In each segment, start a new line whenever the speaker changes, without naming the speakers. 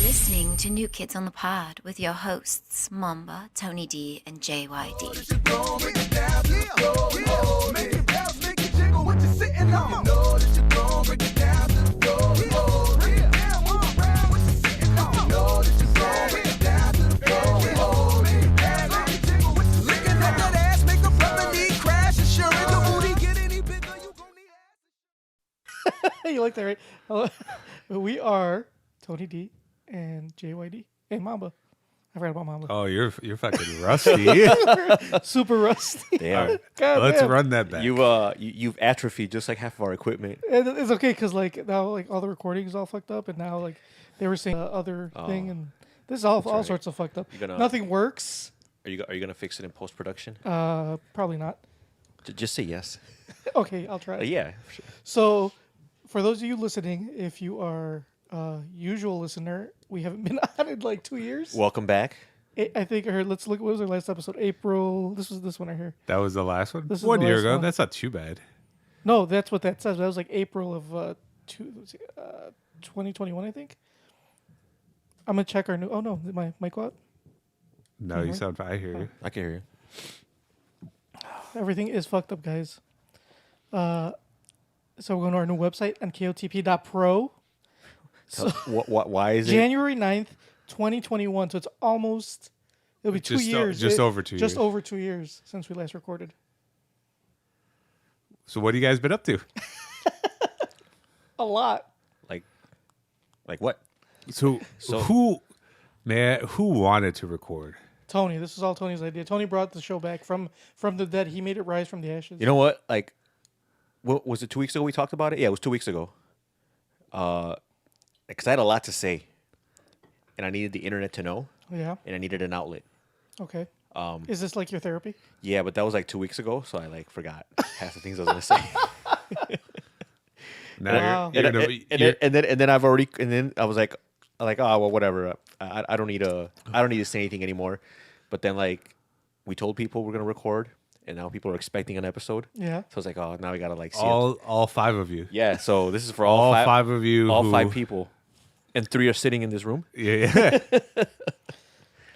listening to New Kids on the Pod with your hosts, Momba, Tony D, and JYD.
You like that, right? Hello. We are Tony D and JYD and Mamba. I forgot about Mamba.
Oh, you're fucking rusty.
Super rusty.
Damn.
God
Let's
damn.
run that back.
You've atrophied just like half of our equipment.
And it's okay because like now like all the recording is all fucked up, and now like they were saying other thing, and this is all
right.
sorts of fucked up.
Gonna-
Nothing works.
Are you gonna fix it in post production?
Probably not.
Just say yes.
Okay, I'll try.
Yeah. Sure.
So, for those of you listening, if you are a usual listener, we haven't been on in like 2 years.
Welcome back.
I think I heard. Let's look. What was our last episode? April. This was this one I hear.
That was the last one?
This is
1
the
year
last
ago.
one.
That's not too bad.
No, that's what that says. That was like April of 2021, I think. I'm gonna check our new. Oh no, did my mic go out?
No, you sound fine. I hear you.
I can hear you.
Everything is fucked up, guys. So we're going to our new website, NKOTP.pro. So
Why is it?
January 9th, 2021. So it's almost, it'll be 2 years.
Just over 2 years.
Just over 2 years since we last recorded.
So what have you guys been up to?
A lot.
Like what?
So who wanted to record?
Tony, this is all Tony's idea. Tony brought the show back from the dead. He made it rise from the ashes.
You know what? Like, what was it 2 weeks ago we talked about it? Yeah, it was 2 weeks ago. Because I had a lot to say, and I needed the internet to know,
Yeah.
and I needed an outlet.
Okay. Is this like your therapy?
Yeah, but that was like 2 weeks ago, so I like forgot half the things I was gonna say.
Now
Wow.
And then I was like, oh well, whatever. I don't need to say anything anymore. But then like we told people we're gonna record, and now people are expecting an episode.
Yeah.
So it's like, oh, now we gotta like see it.
all five of you.
Yeah. So this is for
All
all
five of you.
all 5 people, and 3 are sitting in this room.
Yeah.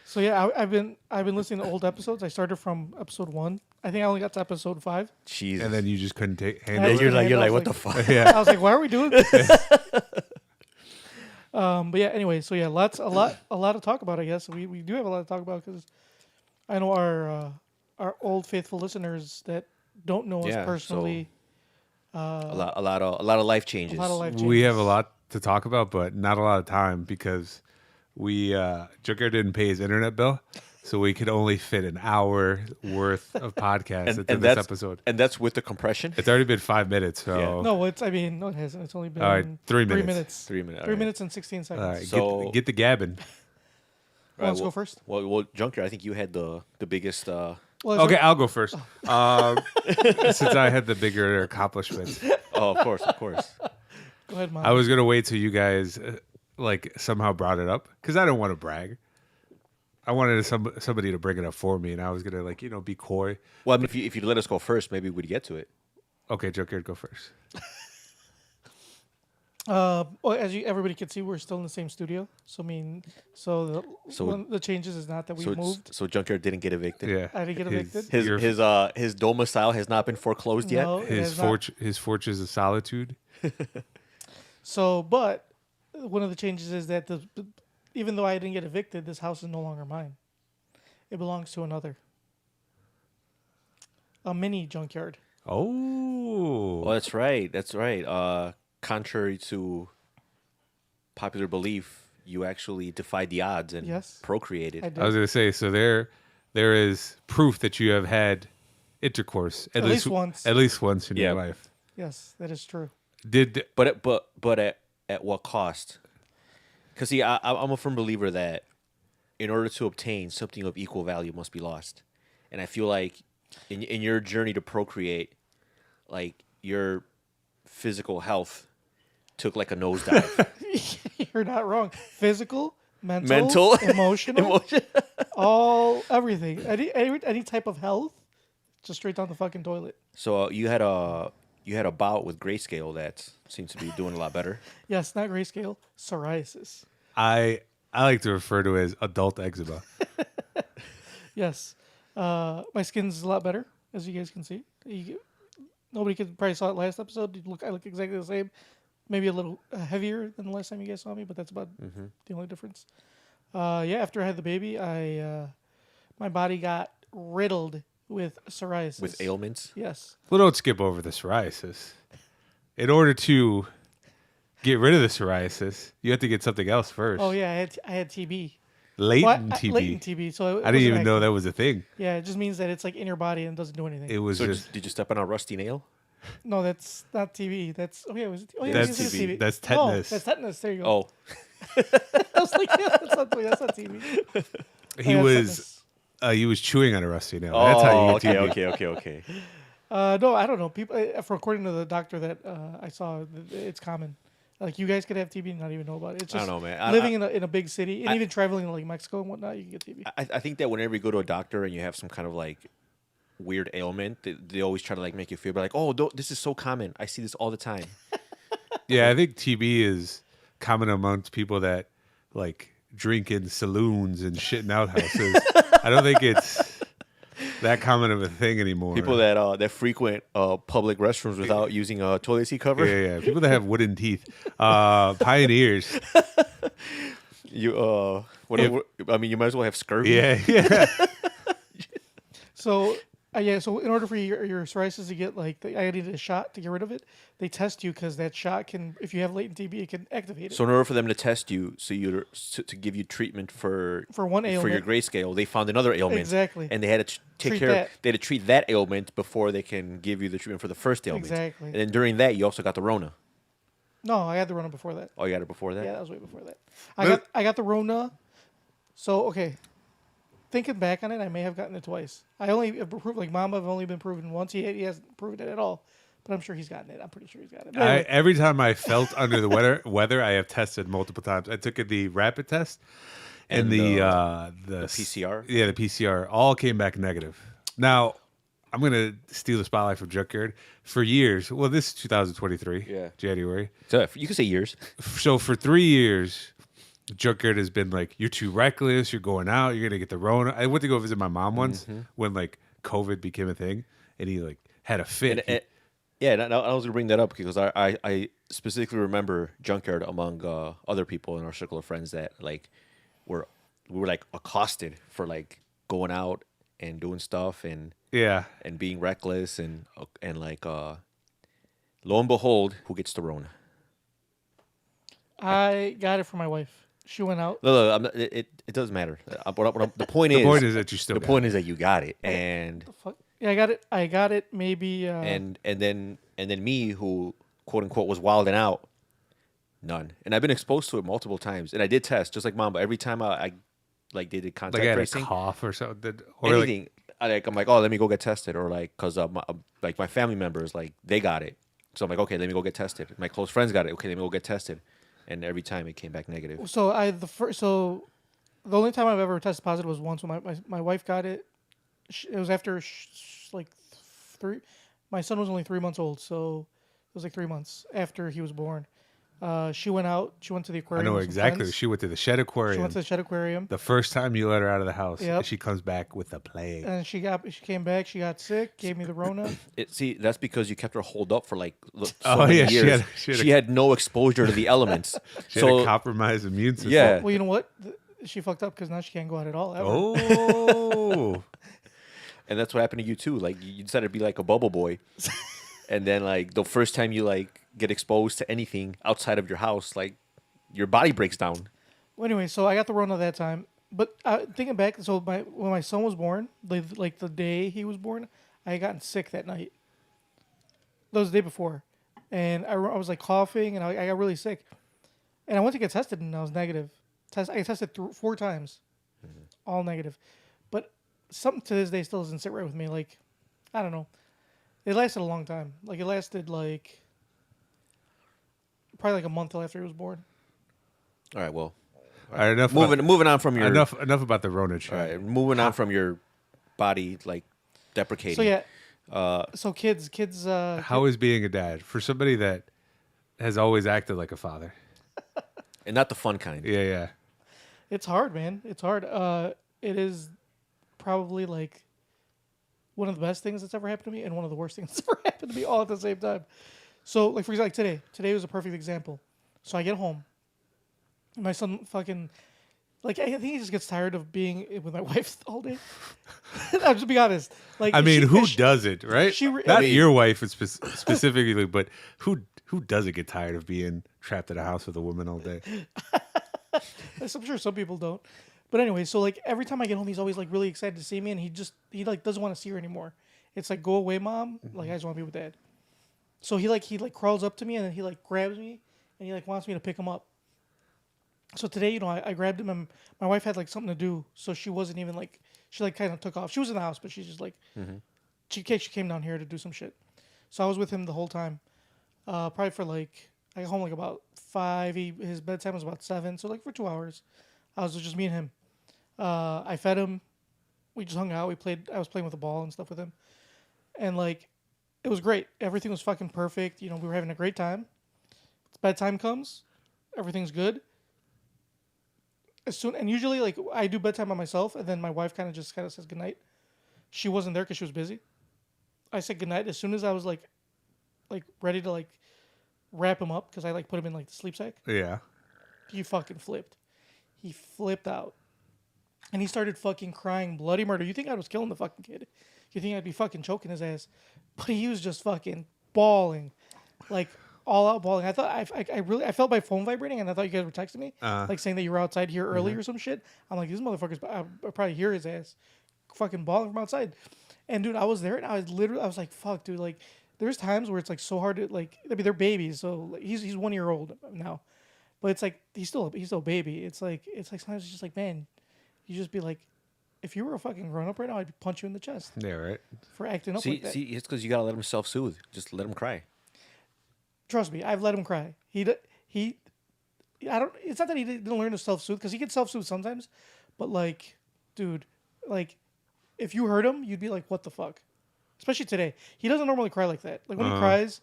So yeah, I've been listening to old episodes. I started from episode 1. I think I only got to episode 5.
Jesus.
And then you just couldn't handle
Yeah,
it.
you're
I
like,
was
what the
like-
fuck?
Yeah.
I was like, why are we doing this? But yeah, anyway, so yeah, a lot to talk about. I guess we do have a lot to talk about because I know our old faithful listeners that don't know us
Yeah,
personally.
A lot of life changes.
A lot of life changes.
We have a lot to talk about, but not a lot of time because Joker didn't pay his internet bill, so we could only fit an hour worth of podcast into this episode.
And that's with the compression.
It's already been 5 minutes, so
Yeah.
No, it hasn't. It's only been
All right, 3 minutes.
3 minutes.
3 minutes.
3 minutes and 16 seconds.
all right,
So-
get the gabbing.
Who wants to go first?
Well, Junker, I think you had the biggest.
Well,
Okay, I'll go first. Since I had the bigger accomplishments,
Oh, of course.
go ahead, Mom.
I was gonna wait till you guys somehow brought it up because I don't want to brag. I wanted somebody to bring it up for me, and I was gonna be coy.
Well, I mean, if you let us go first, maybe we'd get to it.
Okay, Joker, go first.
Well, as everybody can see, we're still in the same studio. So I mean, one of the changes is not that we moved.
So Junker didn't get evicted.
Yeah,
I didn't get evicted.
His domicile has not been foreclosed yet.
No, it
his
has not.
his fortress of solitude.
So, but one of the changes is that even though I didn't get evicted, this house is no longer mine. It belongs to another. A mini junkyard.
Oh,
Well, that's right. Contrary to popular belief, you actually defied the odds and
Yes.
procreated.
I did.
I was gonna say. So there is proof that you have had intercourse
At least once.
At least once in
Yeah.
your life.
Yes, that is true.
But at what cost? Because see, I'm a firm believer that in order to obtain something of equal value must be lost, and I feel like in your journey to procreate, like your physical health took like a nosedive.
You're not wrong. Physical, mental, emotional, everything. Any type of health, just straight down the fucking toilet.
So you had a bout with grayscale that seems to be doing a lot better.
Yes, not grayscale, psoriasis.
I I like to refer to as adult eczema.
Yes. My skin's a lot better, as you guys can see. Nobody could probably saw it last episode. I look exactly the same. Maybe a little heavier than the last time you guys saw me, but that's about the only difference. After I had the baby, my body got riddled with psoriasis.
With ailments.
Yes.
Well, don't skip over the psoriasis. In order to get rid of the psoriasis, you have to get something else first.
Oh yeah, I had TB.
Latent TB.
Latent TB. So
I didn't even know that was a thing.
Yeah, it just means that it's like in your body and doesn't do anything.
It was
So
just
did you step on a rusty nail?
No, that's not TB. That's was it? Oh yeah,
That's
it is
TB. That's
Oh,
tetanus.
that's tetanus. There you go.
Oh,
I was like, yeah, that's not TB.
he was chewing on a rusty nail. That's how you get TB.
okay.
No, I don't know. People, according to the doctor that I saw, it's common. Like you guys could have TB and not even know about it. It's
I
just
don't know, man.
living in a big city and even traveling to like Mexico and whatnot, you can get TB.
I think that whenever you go to a doctor and you have some kind of like weird ailment, they always try to like make you feel like, oh, this is so common. I see this all the time.
Yeah, I think TB is common amongst people that like drink in saloons and shit in outhouses. I don't think it's that common of a thing anymore.
People that frequent public restrooms without using a toilet seat cover.
Yeah. People that have wooden teeth. Pioneers.
You I mean, you might as well have scurvy.
Yeah.
So so in order for your psoriasis to get like, I needed a shot to get rid of it. They test you because that shot can, if you have latent TB, it can activate it.
So in order for them to test you, to give you treatment for
one ailment,
for your grayscale, they found another ailment.
Exactly.
And they had to
Treat that.
They had to treat that ailment before they can give you the treatment for the first ailment.
Exactly.
And then during that, you also got the Rona.
No, I had the Rona before that.
Oh, you got it before that?
Yeah, that was way before that. I got the Rona. So okay, thinking back on it, I may have gotten it twice. I only proved, like Mamba, I've only been proven once. He hasn't proven it at all, but I'm sure he's gotten it. I'm pretty sure he's got it. But anyway.
Every time I felt under the weather, I have tested multiple times. I took the rapid test and the
PCR.
Yeah, the PCR all came back negative. Now, I'm gonna steal the spotlight from Junkyard. For years, well, this is 2023, January.
So you can say years.
So for 3 years, Junkyard has been like, you're too reckless, you're going out, you're gonna get the Rona. I went to go visit my mom once when like COVID became a thing, and he like had a fit.
I was gonna bring that up because I specifically remember Junkyard among other people in our circle of friends that like we were like accosted for like going out and doing stuff and being reckless and like lo and behold, who gets the Rona?
I got it for my wife. She went out.
No, I'm not, it doesn't matter. The point
The
is,
point is that you still.
the point is that you got it, and
The fuck? Yeah, I got it. I got it. Maybe.
and then me, who quote unquote was wilding out, none. And I've been exposed to it multiple times, and I did test just like Mamba. Every time I like did contact
like I had
tracing,
a cough or something, or
anything. I'm like, oh, let me go get tested, or like, cause my family members like they got it, so I'm like, okay, let me go get tested. My close friends got it, okay, let me go get tested, and every time it came back negative.
So the only time I've ever tested positive was once when my wife got it. It was after like 3. My son was only 3 months old, so it was like 3 months after he was born. She went out. She went to the
I
aquarium.
know
with some
exactly.
friends.
She went to the shed aquarium.
She went to the shed aquarium.
The first time you let her out of the house,
Yep.
she comes back with a plague.
And she came back. She got sick. Gave me the Rona.
That's because you kept her holed up for like so
Oh,
many
yeah, she
years.
had-
She had no exposure to the elements.
She had a compromised immune system.
Yeah.
Well, you know what? She fucked up because now she can't go out at all. Ever.
Oh.
And that's what happened to you too. Like you decided to be like a bubble boy, and then like the first time you like get exposed to anything outside of your house, like your body breaks down.
Well, anyway, so I got the Rona that time. But thinking back, so when my son was born, like the day he was born, I had gotten sick that night. That was the day before, and I was like coughing, and I got really sick, and I went to get tested, and I was negative. I tested 4 times, all negative, but something to this day still doesn't sit right with me. Like, I don't know. It lasted a long time. Like it lasted like probably like a month till after he was born.
All right, well,
All right, enough
moving on from your
enough about the Rona chat.
All right, moving on from your body like deprecating.
So yeah. So kids.
How is being a dad for somebody that has always acted like a father?
and not the fun kind.
Yeah.
It's hard, man. It's hard. It is probably like one of the best things that's ever happened to me and one of the worst things that's ever happened to me all at the same time. So, like, for example, like today. Today was a perfect example. So I get home. And my son fucking, like, I think he just gets tired of being with my wife all day. I'll just be honest. Like,
I mean, who doesn't, right? Not your wife specifically, but who doesn't get tired of being trapped in a house with a woman all day?
I'm sure some people don't. But anyway, so like every time I get home, he's always like really excited to see me, and he like doesn't want to see her anymore. It's like, go away, mom. Like, I just want to be with dad. So he crawls up to me, and then he like grabs me, and he like wants me to pick him up. So today, you know, I grabbed him, and my wife had like something to do, so she wasn't even like, she like kind of took off. She was in the house, but she's just like, she came down here to do some shit. So I was with him the whole time, probably for like, I got home like about 5. His bedtime was about 7, so like for 2 hours, I was just me and him. I fed him. We just hung out. I was playing with the ball and stuff with him, and like, it was great. Everything was fucking perfect. You know, we were having a great time. Bedtime comes, everything's good. And usually, like, I do bedtime by myself, and then my wife kind of says goodnight. She wasn't there because she was busy. I said goodnight as soon as I was like ready to like wrap him up because I like put him in like the sleep sack.
Yeah.
He fucking flipped. He flipped out. And he started fucking crying bloody murder. You think I was killing the fucking kid? You think I'd be fucking choking his ass? But he was just fucking bawling, like all out bawling. I thought I felt my phone vibrating, and I thought you guys were texting me, like saying that you were outside here early or some shit. I'm like, these motherfuckers, I probably hear his ass, fucking bawling from outside. And dude, I was there, and I was like, fuck, dude, like, there's times where it's like so hard to like. I mean, they're babies, so like, he's 1 year old now, but it's like he's still a baby. It's like sometimes it's just like, man. You just be like, if you were a fucking grown up right now, I'd punch you in the chest.
Yeah, right.
For acting up like that.
See, it's because you gotta let him self-soothe. Just let him cry.
Trust me, I've let him cry. I don't. It's not that he didn't learn to self-soothe because he can self-soothe sometimes, but like, dude, like, if you hurt him, you'd be like, what the fuck? Especially today, he doesn't normally cry like that. Like when he cries,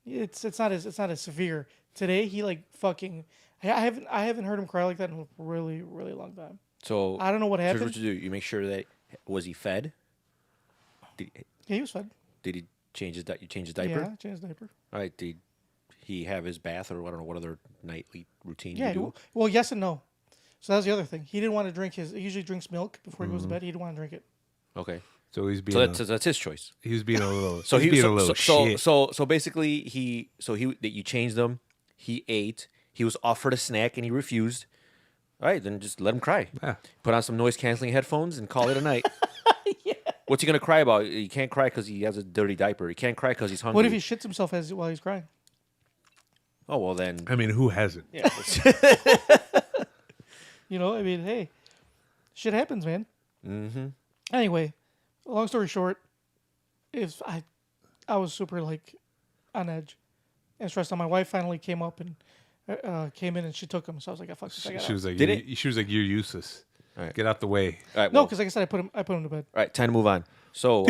it's not as severe. Today, he like fucking. I haven't heard him cry like that in a really really long time.
So
I don't know what happened.
Here's what you do: you make sure that was he fed?
Yeah, he was fed.
Did he change his You change his diaper?
Yeah, change his diaper.
All right. Did he have his bath, or I don't know what other nightly routine
Yeah,
you do?
well, yes and no. So that was the other thing. He didn't want to drink he usually drinks milk before he goes to bed. He didn't want to drink it.
Okay.
So he's being.
So that's his choice.
He was being a little.
So
he was being a little shit.
So basically, you changed him. He ate. He was offered a snack and he refused. All right, then just let him cry.
Yeah.
Put on some noise canceling headphones and call it a night. Yeah. What's he gonna cry about? He can't cry because he has a dirty diaper. He can't cry because he's hungry.
What if he shits himself while he's crying?
Oh well, then.
I mean, who hasn't?
Yeah.
You know, I mean, hey, shit happens, man.
Mm-hmm.
Anyway, long story short, I was super like on edge and stressed out. My wife finally came up and came in and she took him. So I was like, fuck this. I got
She was like,
Did it?
She was like, you're useless.
All right.
Get out the way.
All right.
No,
Well,
because like I said, I put him to bed.
all right. Time to move on. So,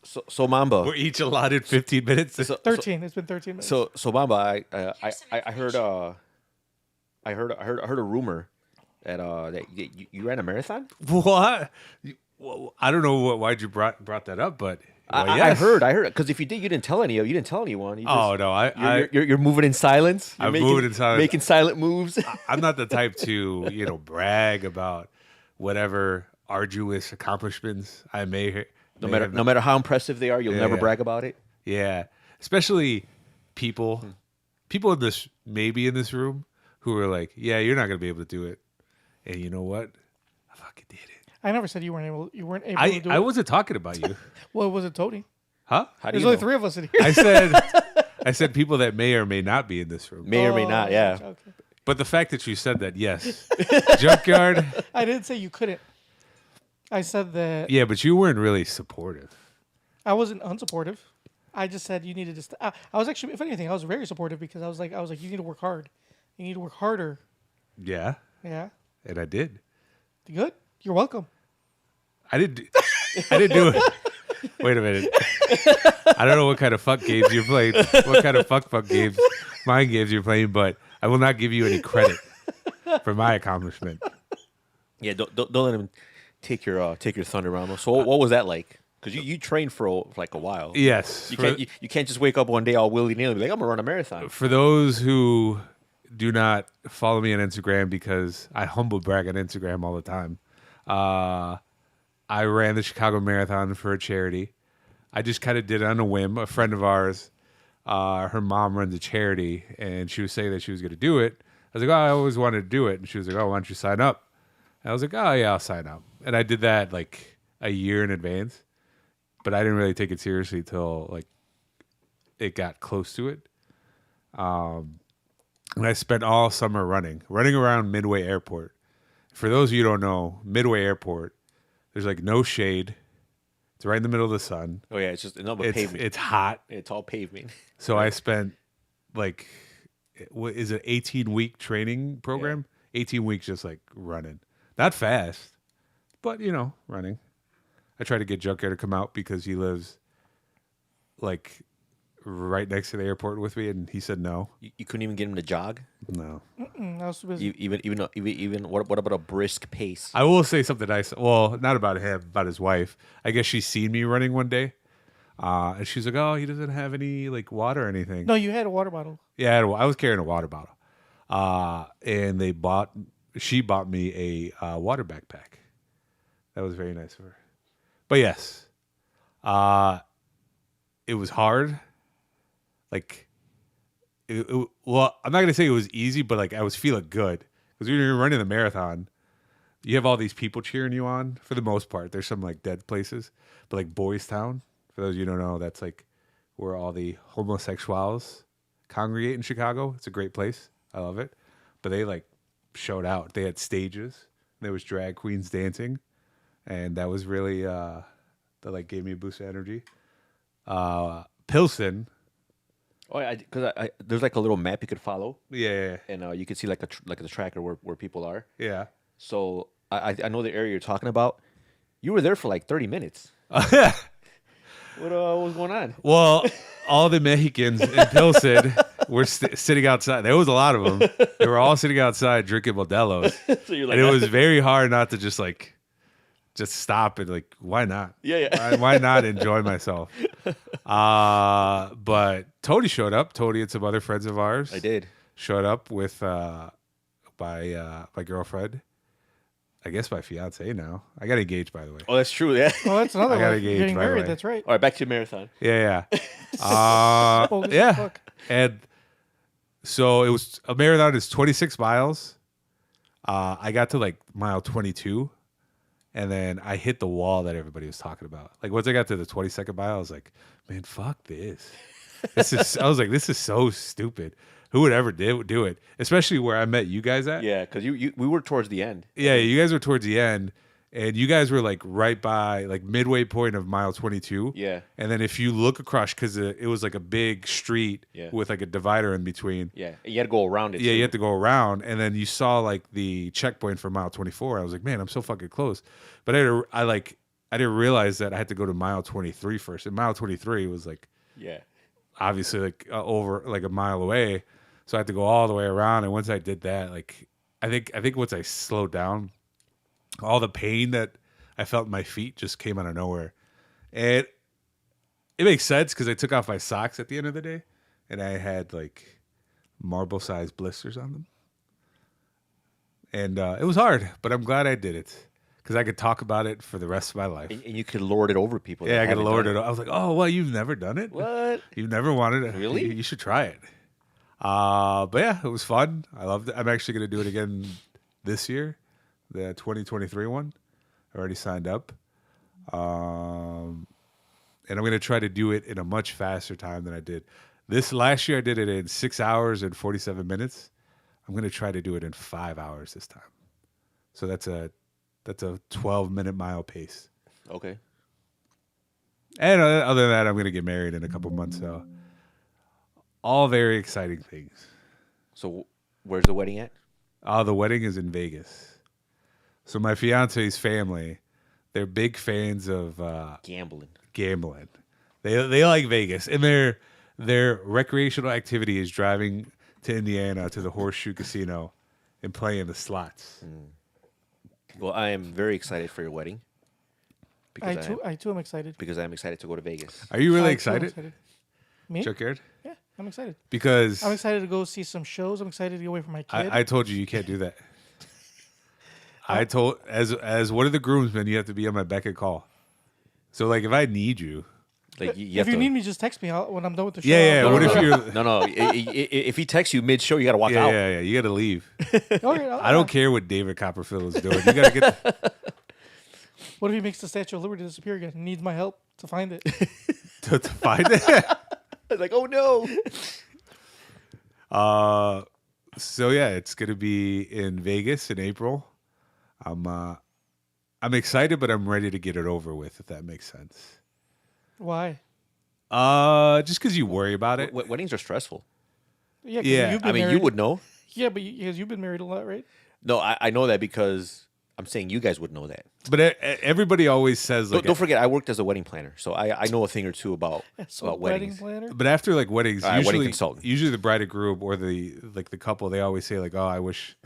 so Mamba.
We're each allotted 15 minutes.
So,
13. It's been 13 minutes.
So Mamba, I heard a rumor that you ran a marathon.
What? I don't know why'd you brought that up, but well,
I
yes.
heard because if you did, you didn't tell anyone. You just,
Oh no,
you're moving in silence.
I'm moving in silence.
making silent moves.
I'm not the type to brag about whatever arduous accomplishments I may.
No matter how impressive they are, you'll never brag about it.
Yeah, especially people in this room who are like, yeah, you're not gonna be able to do it, and you know what? I fucking did it.
I never said you weren't able to do it.
I wasn't talking about you.
Well, was it Tony?
Huh?
How do
There's
you
only
know?
3 of us in here.
I said people that may or may not be in this room.
May or may not. Yeah.
Okay.
But the fact that you said that, yes. Junkyard.
I didn't say you couldn't. I said that
Yeah, but you weren't really supportive.
I wasn't unsupportive. I just said you needed to. I was actually, if anything, I was very supportive because I was like, you need to work hard. You need to work harder.
Yeah,
Yeah.
and I did.
Good. You're welcome.
I didn't do it. Wait a minute. I don't know what kind of fuck games you're playing. What kind of fuck mind games you're playing, but I will not give you any credit for my accomplishment.
Yeah, don't let him take your thunder, Ramos. So what was that like? Because you trained for like a while.
Yes.
You can't just wake up one day all willy nilly and be like, I'm gonna run a marathon.
For those who do not follow me on Instagram, because I humble brag on Instagram all the time, I ran the Chicago Marathon for a charity. I just kind of did it on a whim. A friend of ours, her mom runs a charity, and she was saying that she was going to do it. I was like, oh, I always wanted to do it. And she was like, oh, why don't you sign up? And I was like, oh, yeah, I'll sign up. And I did that like a year in advance, but I didn't really take it seriously till like it got close to it. And I spent all summer running around Midway Airport. For those of you who don't know, Midway Airport, there's like no shade. It's right in the middle of the sun.
Oh yeah, it's just another pavement.
It's hot.
It's all pavement.
So I spent like, what is it, 18-week training program? 18 weeks just like running. Not fast, but running. I tried to get Junker to come out because he lives like right next to the airport with me, and he said no.
You couldn't even get him to jog.
No.
I was too busy.
Even what about a brisk pace?
I will say something nice. Well, not about him, about his wife. I guess she's seen me running one day, and she's like, "Oh, he doesn't have any like water or anything."
No, you had a water bottle.
Yeah, I was carrying a water bottle, and she bought me a water backpack. That was very nice of her. But yes, it was hard. Like, well, I'm not gonna say it was easy, but like I was feeling good because when you're running the marathon, you have all these people cheering you on. For the most part, there's some like dead places, but like Boys Town, for those of you who don't know, that's like where all the homosexuals congregate in Chicago. It's a great place. I love it. But they like showed out. They had stages. There was drag queens dancing, and that was really that like gave me a boost of energy. Pilsen.
Oh yeah, because there's like a little map you could follow.
Yeah.
And you could see like the tracker where people are.
Yeah.
So I know the area you're talking about. You were there for like 30 minutes.
Yeah.
What was going on?
Well, all the Mexicans in Pilsen were sitting outside. There was a lot of them. They were all sitting outside drinking Modelo's.
So you're like,
And it was very hard not to just stop and like, why not?
Yeah.
Why not enjoy myself? But Tony showed up. Tony and some other friends of ours.
I did.
Showed up with my girlfriend. I guess my fiance now. I got engaged, by the way.
Oh, that's true. Yeah.
Oh, that's another
I got
one.
engaged,
Getting
by the
married.
way.
That's right.
All right, back to marathon.
Yeah.
Bogus as
Yeah.
fuck.
And so it was a marathon is 26 miles. I got to like mile 22, and then I hit the wall that everybody was talking about. Like once I got to the 22nd mile, I was like, man, fuck this. I was like, this is so stupid. Who would ever do it? Especially where I met you guys at.
Yeah, because we were towards the end.
Yeah, you guys were towards the end, and you guys were like right by like midway point of mile 22.
Yeah.
And then if you look across, because it was like a big street
Yeah.
with like a divider in between.
Yeah, and you had to go around it.
Yeah,
too.
you had to go around, and then you saw like the checkpoint for mile 24. I was like, man, I'm so fucking close. But I didn't realize that I had to go to mile 23 first. And mile 23 was like
Yeah.
obviously like over like a mile away. So I had to go all the way around. And once I did that, like I think once I slowed down, all the pain that I felt in my feet just came out of nowhere. And it makes sense because I took off my socks at the end of the day, and I had like marble-sized blisters on them. And it was hard, but I'm glad I did it because I could talk about it for the rest of my life.
And you could lord it over people.
Yeah,
that
I could
haven't
lower
done
it. I was like, oh, well, you've never done it?
What?
You've never wanted it?
Really?
You should try it. But yeah, it was fun. I loved it. I'm actually going to do it again this year, the 2023 one. I already signed up. And I'm going to try to do it in a much faster time than I did. This last year, I did it in 6 hours and 47 minutes. I'm going to try to do it in 5 hours this time. So that's a 12-minute mile pace.
Okay.
And other than that, I'm going to get married in a couple months. So all very exciting things.
So where's the wedding at?
The wedding is in Vegas. So my fiance's family, they're big fans of
Gambling.
They like Vegas, and their recreational activity is driving to Indiana to the Horseshoe Casino and playing the slots.
Well, I am very excited for your wedding
I
because
too am excited.
because I'm excited to go to Vegas.
Are you really
I too am
excited,
Me?
Junkyard?
Yeah, I'm excited.
Because
I'm excited to go see some shows. I'm excited to get away from my kid.
I told you can't do that. I told as one of the groomsmen, you have to be on my beck and call. So like, if I need you,
Like you
if
have
you
to,
need me, just text me when I'm done with the show.
yeah.
I'll
What
go.
if you're?
no. If he texts you mid show, you got to walk out.
Yeah. You got to leave.
Okay,
I don't care what David Copperfield is doing. You got to get
What if he makes the Statue of Liberty disappear again? He needs my help to find it.
to find it.
Like, oh no.
So yeah, it's gonna be in Vegas in April. I'm excited, but I'm ready to get it over with. If that makes sense.
Why?
Just because you worry about it.
Weddings are stressful.
Yeah, 'cause
Yeah,
you've been
I mean, you
married.
would know.
Yeah, but because you've been married a lot, right?
No, I know that because I'm saying you guys would know that.
But everybody always says like.
Don't forget, I worked as a wedding planner, so I know a thing or two about
So
weddings.
wedding planner.
But after like weddings,
All right, wedding
usually
consultant.
usually the bride and groom or the couple, they always say like, "Oh, I wish."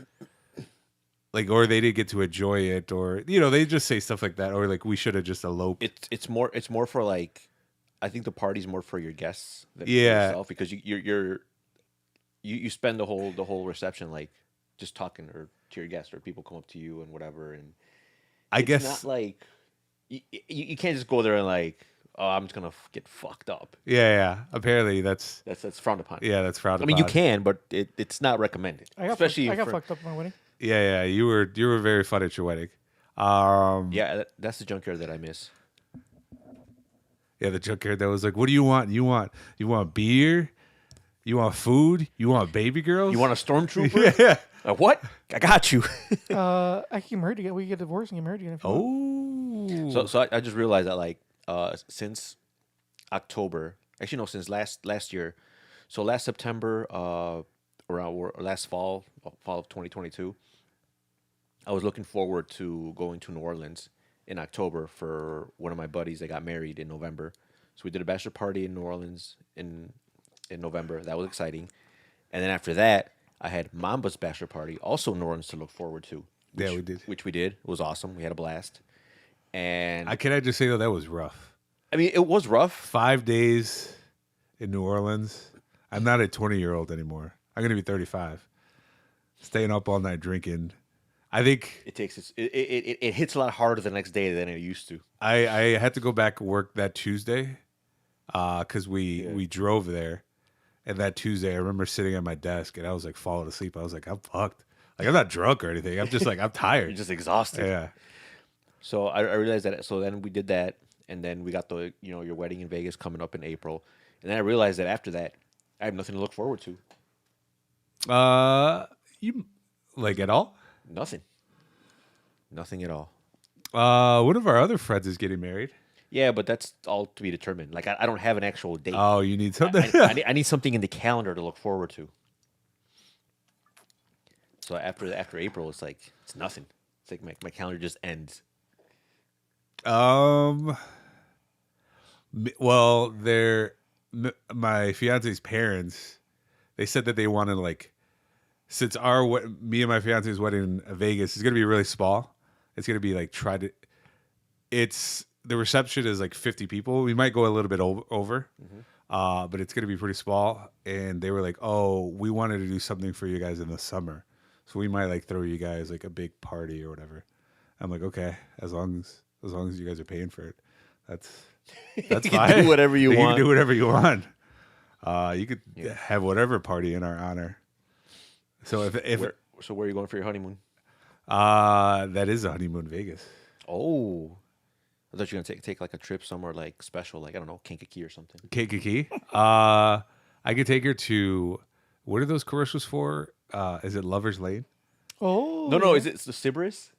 Like, or they didn't get to enjoy it, or they just say stuff like that, or like we should have just eloped.
It's more for like, I think the party's more for your guests than for
Yeah.
yourself because you spend the whole reception like just talking or to your guests or people come up to you and whatever, and
I
it's
guess
not like you can't just go there and like, oh, I'm just gonna get fucked up.
yeah. Apparently that's
That's frowned upon.
that's frowned
I mean, you
upon.
can, but it's not recommended.
I got
Especially
I got
for,
fucked up at my wedding.
Yeah. You were very fun at your wedding.
yeah, that's the junkyard that I miss.
Yeah, the junkyard that was like, "What do you want? You want beer? You want food? You want baby girls?
You want a stormtrooper?
yeah.
What? I got you.
I can get married again. We get divorced and get married again. If you want.
Oh,
So I just realized that like since October, actually no, since last year, so last September, or last fall of 2022, I was looking forward to going to New Orleans in October for one of my buddies that got married in November. So we did a bachelor party in New Orleans in November. That was exciting. And then after that, I had Mamba's bachelor party, also in New Orleans, to look forward to.
Yeah, we did.
Which we did. It was awesome. We had a blast. And
Can I just say though that was rough.
I mean, it was rough.
5 days in New Orleans. I'm not a 20-year-old anymore. I'm gonna be 35. Staying up all night drinking. I think
It takes it hits a lot harder the next day than it used to.
I had to go back and work that Tuesday, because we drove there, and that Tuesday I remember sitting at my desk and I was like falling asleep. I was like, I'm fucked. Like I'm not drunk or anything. I'm just like I'm
You're
tired.
just exhausted.
Yeah.
So I realized that. So then we did that, and then we got the your wedding in Vegas coming up in April, and then I realized that after that, I have nothing to look forward to.
You like at all?
Nothing at all.
One of our other friends is getting married.
Yeah, but that's all to be determined. Like I don't have an actual date.
Oh, you need something.
I need something in the calendar to look forward to. So after April, it's like it's nothing. It's like my calendar just ends.
Well, my fiance's parents, they said that they wanted like, since me and my fiance's wedding in Vegas is gonna be really small. It's gonna be like the reception is like 50 people. We might go a little bit over, but it's gonna be pretty small. And they were like, "Oh, we wanted to do something for you guys in the summer, so we might like throw you guys like a big party or whatever." I'm like, "Okay, as long as you guys are paying for it, that's
You
fine.
can do whatever you
You
want.
can do whatever you want. You could have whatever party in our honor." So if
where are you going for your honeymoon?
that is a honeymoon in Vegas.
Oh, I thought you were gonna take like a trip somewhere like special, like I don't know, Kankakee or something.
Kankakee. I could take her to, what are those commercials for? Is it Lover's Lane?
Oh
No,
yeah.
is it the Sybaris?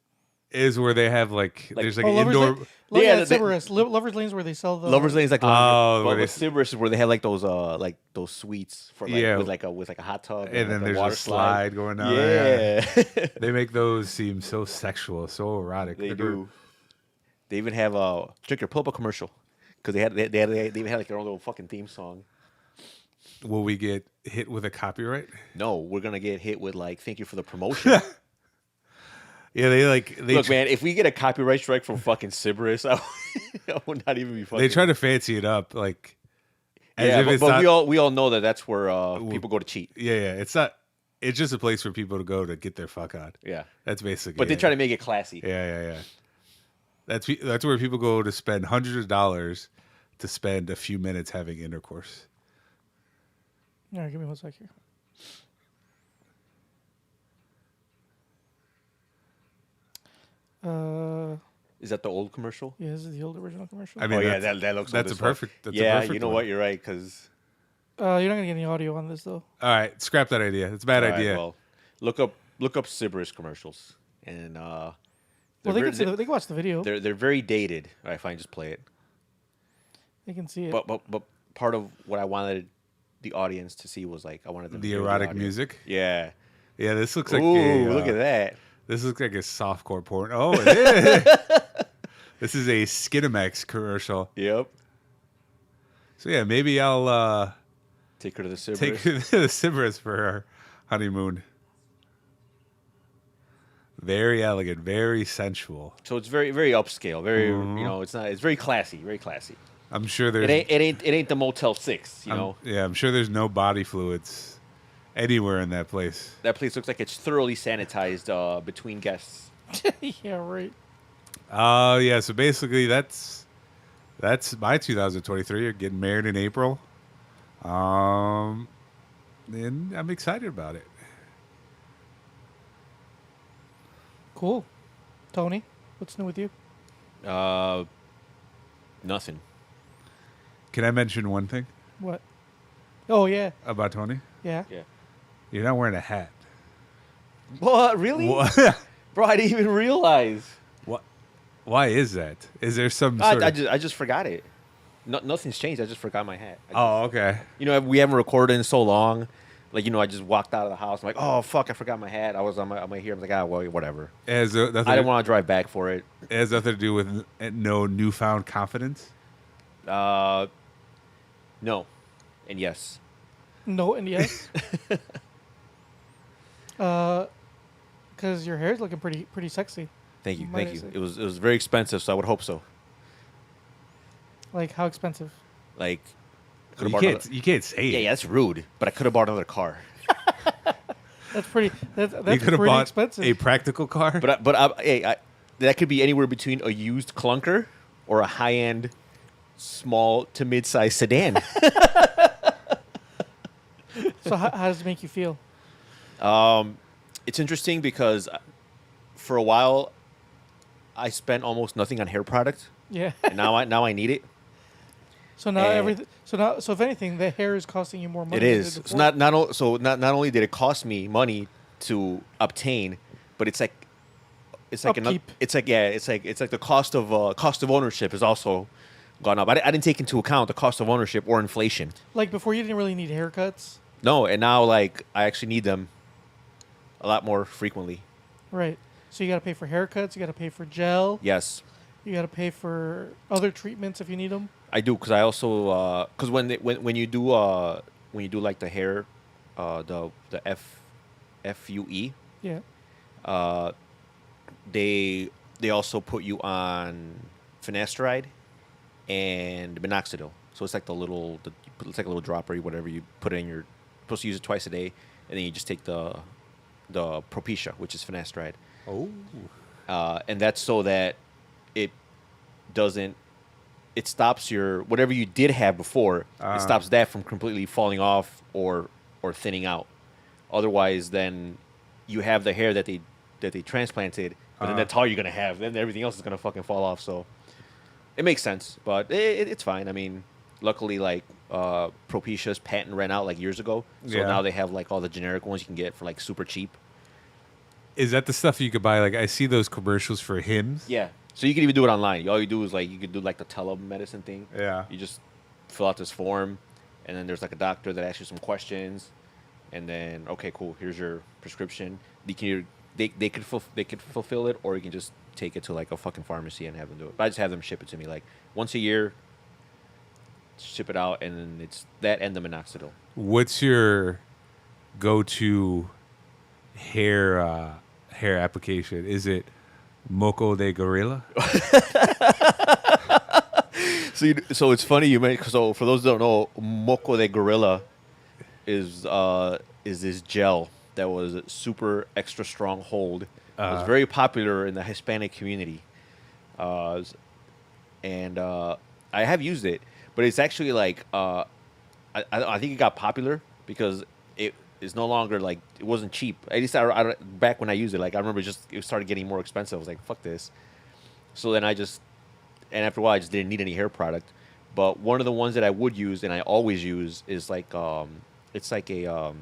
Is where they have like there's like
Oh,
an
Lovers
indoor.
Lane?
Yeah,
Yeah, Sybaris. Lovers Lane's where they sell the
Lover's Lane's like
Oh,
but
where
with Sybaris is where they have like those suites for like
Yeah.
with like a hot tub
And then
like
there's
water
a slide going down.
Yeah,
They make those seem so sexual, so erotic.
they do. They even have a drink your pull up a commercial because they even had like their own little fucking theme song.
Will we get hit with a copyright?
No, we're gonna get hit with like thank you for the promotion.
Yeah, they
Look, man, if we get a copyright strike from fucking Sybaris, I would not even be fucking.
they try to fancy it up like as
Yeah,
if it's
but
not,
we all know that that's where people go to cheat.
yeah, it's not. It's just a place for people to go to get their fuck on.
Yeah,
That's basically.
but they
it.
try to make it classy.
Yeah. That's where people go to spend hundreds of dollars to spend a few minutes having intercourse.
All right, give me 1 sec here.
Is that the old commercial?
Yeah, this is the old original commercial.
I mean,
that looks.
that's
old as
a
fuck.
perfect. That's a
Yeah,
perfect
you know
one.
what? You're right. Because
You're not gonna get any audio on this though.
All right, scrap that idea. It's a bad idea.
well, look up Sybaris commercials, and
Well, they can watch the video.
they're very dated. All right, fine, just play it.
They can see it.
But part of what I wanted the audience to see was like I wanted them to
The
hear
erotic
audio.
music.
Yeah.
Yeah, this looks like
Ooh,
a,
look at that.
This looks like a softcore porn. Oh, it is. This is a Skinamax commercial.
Yep.
So yeah, maybe I'll
Take her to the Sybaris.
take her to the Sybaris for our honeymoon. Very elegant, very sensual.
So it's very very upscale. Very it's very classy. Very classy.
I'm sure there's
It ain't the Motel 6. You know
yeah, I'm sure there's no body fluids anywhere in that place.
that place looks like it's thoroughly sanitized between guests.
Yeah, right.
Yeah. So basically, that's my 2023. You're getting married in April. And I'm excited about it.
Cool. Tony, what's new with you?
Nothing.
Can I mention one thing
What? Oh yeah,
about Tony?
yeah.
Yeah.
You're not wearing a hat.
What? Really?
What?
Bro, I didn't even realize.
What? Why is that? Is there some sort of...
I just forgot it. Nothing's changed. I just forgot my hat.
Oh, okay.
We haven't recorded in so long. Like, I just walked out of the house. I'm like, oh, fuck, I forgot my hat. I was on my here. I'm like, well, whatever.
It has nothing,
I didn't want to drive back for it.
it has nothing to do with no newfound confidence.
No. And yes.
No and yes. Because your hair's looking pretty sexy.
Thank you.
Might
Thank
I
you.
say?
It was very expensive, so I would hope so.
Like how expensive?
Like,
You can't say it.
yeah, that's rude. But I could have bought another car.
That's pretty. That's
You could have
pretty
bought
expensive.
a practical car.
That could be anywhere between a used clunker or a high-end, small to mid-size sedan.
So how does it make you feel?
It's interesting because for a while I spent almost nothing on hair product,
Yeah.
and now I need it.
So now
Eh.
everything. So if anything, the hair is costing you more money.
It
than
is.
did
So
before.
not only did it cost me money to obtain, but it's like
Upkeep.
it's like the cost of ownership has also gone up. I didn't take into account the cost of ownership or inflation.
Like before, you didn't really need haircuts,
No, and now like I actually need them a lot more frequently.
right? So you got to pay for haircuts. You got to pay for gel.
Yes,
You got to pay for other treatments if you need them.
I do because I also because when you do like the hair, the FUE,
Yeah.
they also put you on finasteride and minoxidil. So it's like it's like a little dropper, whatever you put in. You're supposed to use it twice a day, and then you just take the Propecia, which is finasteride.
Oh.
And that's so that it stops your whatever you did have before. It stops that from completely falling off or thinning out. Otherwise, then you have the hair that they transplanted, but then that's all you're gonna have. Then everything else is gonna fucking fall off. So it makes sense, but it's fine. I mean, luckily, like Propecia's patent ran out like years ago, so
Yeah.
now they have like all the generic ones you can get for like super cheap.
Is that the stuff you could buy? Like I see those commercials for Hims.
Yeah. So you can even do it online. All you do is like you could do like the telemedicine thing.
Yeah.
You just fill out this form, and then there's like a doctor that asks you some questions, and then okay, cool. Here's your prescription. They could fulfill it, or you can just take it to like a fucking pharmacy and have them do it. But I just have them ship it to me like once a year. Ship it out, and then it's that and the
hair application? Is it Moco de Gorilla?
So it's funny you mentioned. So for those who don't know, Moco de Gorilla is this gel that was super extra strong hold. It was very popular in the Hispanic community, and I have used it, but it's actually like I think it got popular because it is no longer like it wasn't cheap. At least back when I used it, like I remember it started getting more expensive. I was like, fuck this. So then and after a while I just didn't need any hair product. But one of the ones that I would use and I always use is like it's like a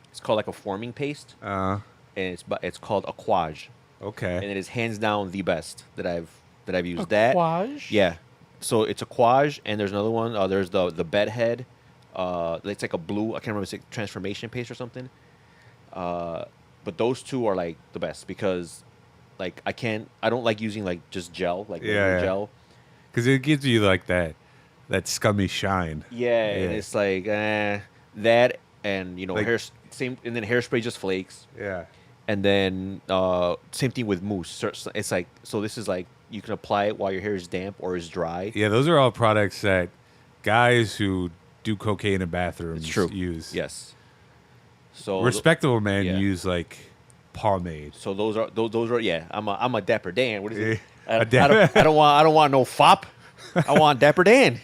it's called like a forming paste, and it's called Aquage,
Okay.
and it is hands down the best that I've used.
Aquage?
Yeah. So it's Aquage, and there's another one. There's the bedhead. It's like a blue. I can't remember. It's like transformation paste or something. But those two are like the best because, like, I don't like using like just gel, like regular gel.
Because it gives you like that scummy shine.
Yeah, and it's like that, and
Like-
hair same, and then hairspray just flakes,
Yeah.
and then same thing with mousse. So it's like this is like you can apply it while your hair is damp or is dry.
Yeah, those are all products that guys who do cocaine in bathrooms
It's true.
use.
Yes. So
Respectable men
yeah.
use like pomade.
So those are yeah. I'm a Dapper Dan. What is it?
Yeah.
I don't want no fop. I want Dapper Dan.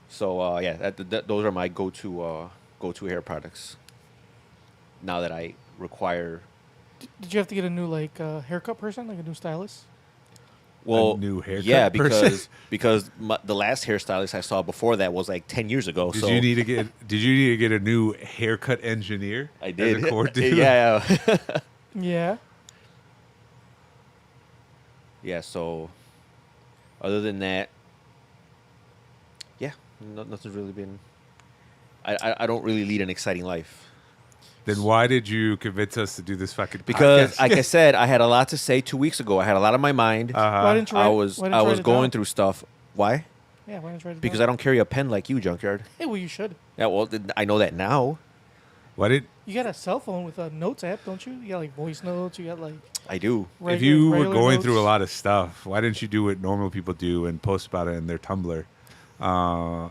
So yeah, those are my go-to hair products. Now that I require,
Did you have to get a new haircut person, like a new stylist?
well,
new haircut
yeah,
person?
because the last hairstylist I saw before that was like 10 years ago.
Did
so
you need to get a new haircut engineer?
I did.
As a core dude?
Yeah.
Yeah.
Yeah, so other than that, yeah, nothing's really been. I don't really lead an exciting life
Then why did you convince us to do this fucking
because,
podcast?
like I said, I had a lot to say 2 weeks ago. I had a lot on my mind.
Why didn't you write,
I was
why didn't you write it
going
down?
through stuff. Why?
Yeah, why didn't you write it
Because
down?
I don't carry a pen like you, Junkyard.
Hey, well, you should.
Yeah, well, I know that now.
Why did
You got a cell phone with a notes app, don't you? You got like voice notes. You got like
I do.
regular,
if you were
regular
going
notes.
through a lot of stuff, why didn't you do what normal people do and post about it in their Tumblr?
How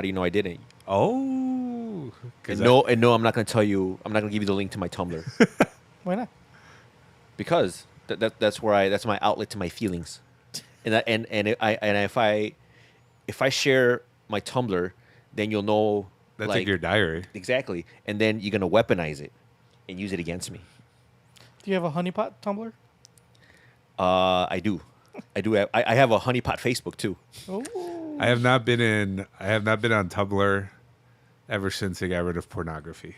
do you know I didn't?
Oh, 'cause
And no, I'm not going to tell you. I'm not going to give you the link to my Tumblr
Why not?
because that's my outlet to my feelings, and if I share my Tumblr, then you'll know
that's like your diary.
exactly, and then you're gonna weaponize it and use it against me.
Do you have a honeypot Tumblr?
I do. I have a honeypot Facebook too.
Oh,
I have not been on Tumblr ever since they got rid of pornography.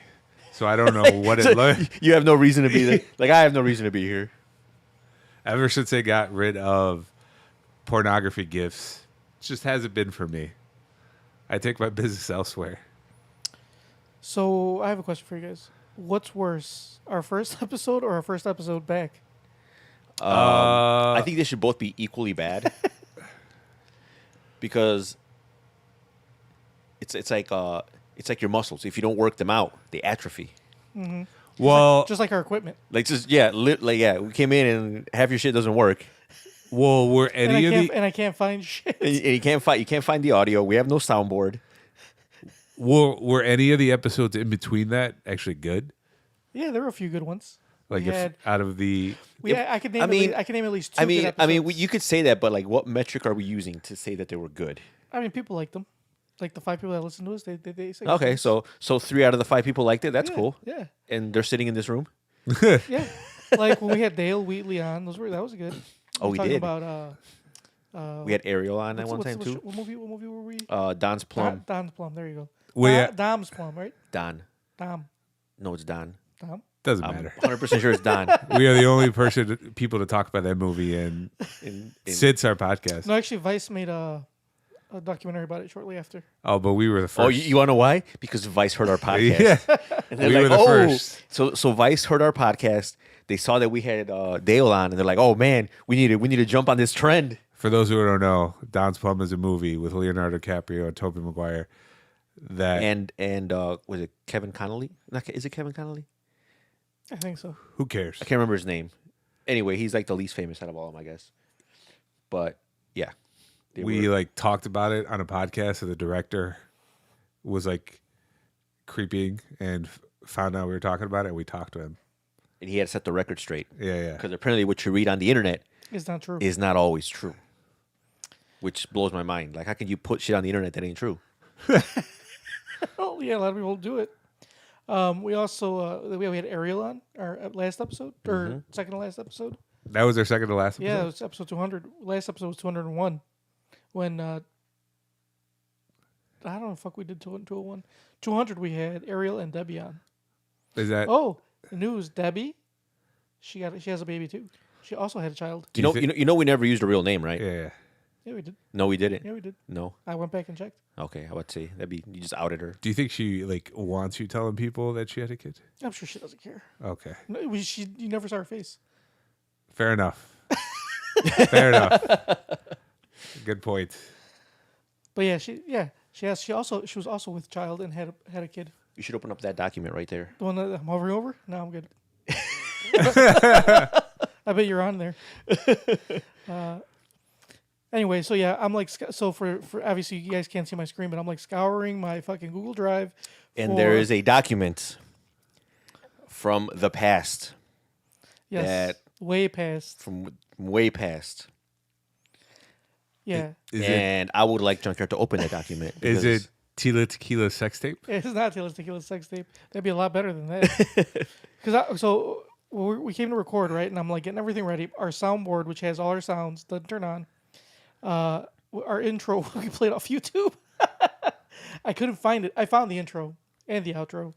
So I don't know what it looked.
You have no reason to be there. Like I have no reason to be here.
Ever since they got rid of pornography gifts, it just hasn't been for me. I take my business elsewhere.
so I have a question for you guys. What's worse, our first episode or our first episode back?
I think they should both be equally bad because it's like your muscles. If you don't work them out, they atrophy.
Well,
Just like our equipment.
Like just we came in and half your shit doesn't work.
were
And I,
any of
can't,
the
and I can't find shit.
And you can't find the audio. We have no soundboard.
were any of the episodes in between that actually good?
Yeah, there were a few good ones.
Like
We
if
had-
out of the
I could name. I could name at least two.
I
good
mean,
episodes.
you could say that, but like, what metric are we using to say that they were good?
I mean, people liked them. Like the 5 people that listen to us, they say.
Okay, so 3 out of the 5 people liked it. That's
yeah,
cool.
Yeah,
And they're sitting in this room.
yeah. Like when we had Dale Wheatley on, that was good.
Oh, we
talking
did.
About
We had Ariel on that
what's-
one time
what's-
too.
What movie were we?
Don's Plum.
Don's Plum. There you go.
Well, yeah.
Dom's Plum, right?
Don.
Dom.
No, it's Don.
Dom.
doesn't
I'm
matter.
100% sure it's Don.
We are the only people to talk about that movie and since our podcast.
No, actually, Vice made a documentary about it shortly after.
Oh, but we were the first.
Oh, you want to know why? Because Vice heard our podcast.
Yeah.
And they're
We
like,
were the
oh.
first.
So Vice heard our podcast. They saw that we had Dale on, and they're like, oh man, we need to jump on this trend.
For those who don't know, Don's Plum is a movie with Leonardo DiCaprio and Tobey Maguire. That
And was it Kevin Connolly? Is it Kevin Connolly?
I think so.
Who cares?
I can't remember his name. Anyway, he's like the least famous out of all of them, I guess. But yeah,
We like talked about it on a podcast, and the director was like creeping and found out we were talking about it, and we talked to him.
and he had to set the record straight.
Yeah.
Because apparently, what you read on the internet
It's not true.
is not always true, which blows my mind. Like, how can you put shit on the internet that ain't true?
Oh yeah, a lot of people do it. We also we had Ariel on our last episode or second to last episode.
That was our second to last episode?
Yeah, it was episode 200. Last episode was 201. When I don't know, fuck, we did 201. 200 we had Ariel and Debbie on.
Is that...
Oh, the news, Debbie, she has a baby too. She also had a child.
You know, we never used a real name, right?
Yeah.
Yeah, we did.
No, we didn't.
Yeah, we did.
No.
I went back and checked.
Okay, I would say you just outed her.
Do you think she like wants you telling people that she had a kid?
I'm sure she doesn't care.
Okay.
No, you never saw her face.
Fair enough. Fair enough. Good point.
But yeah, she was also with child and had a kid.
You should open up that document right there.
The one that I'm hovering over? No, I'm good. I bet you're on there. Anyway, so yeah, I'm like, so for obviously you guys can't see my screen, but I'm like scouring my fucking Google Drive.
And there is a document from the past.
Yes,
that
way past.
from way past.
Yeah,
Is
I would like Junkyard to open that document.
Is
because-
it Tila Tequila sex tape?
it's not Taylor's Tequila sex tape. That'd be a lot better than that. Because we came to record, right, and I'm like getting everything ready. Our soundboard, which has all our sounds, doesn't turn on. Our intro we played off YouTube. I couldn't find it. I found the intro and the outro.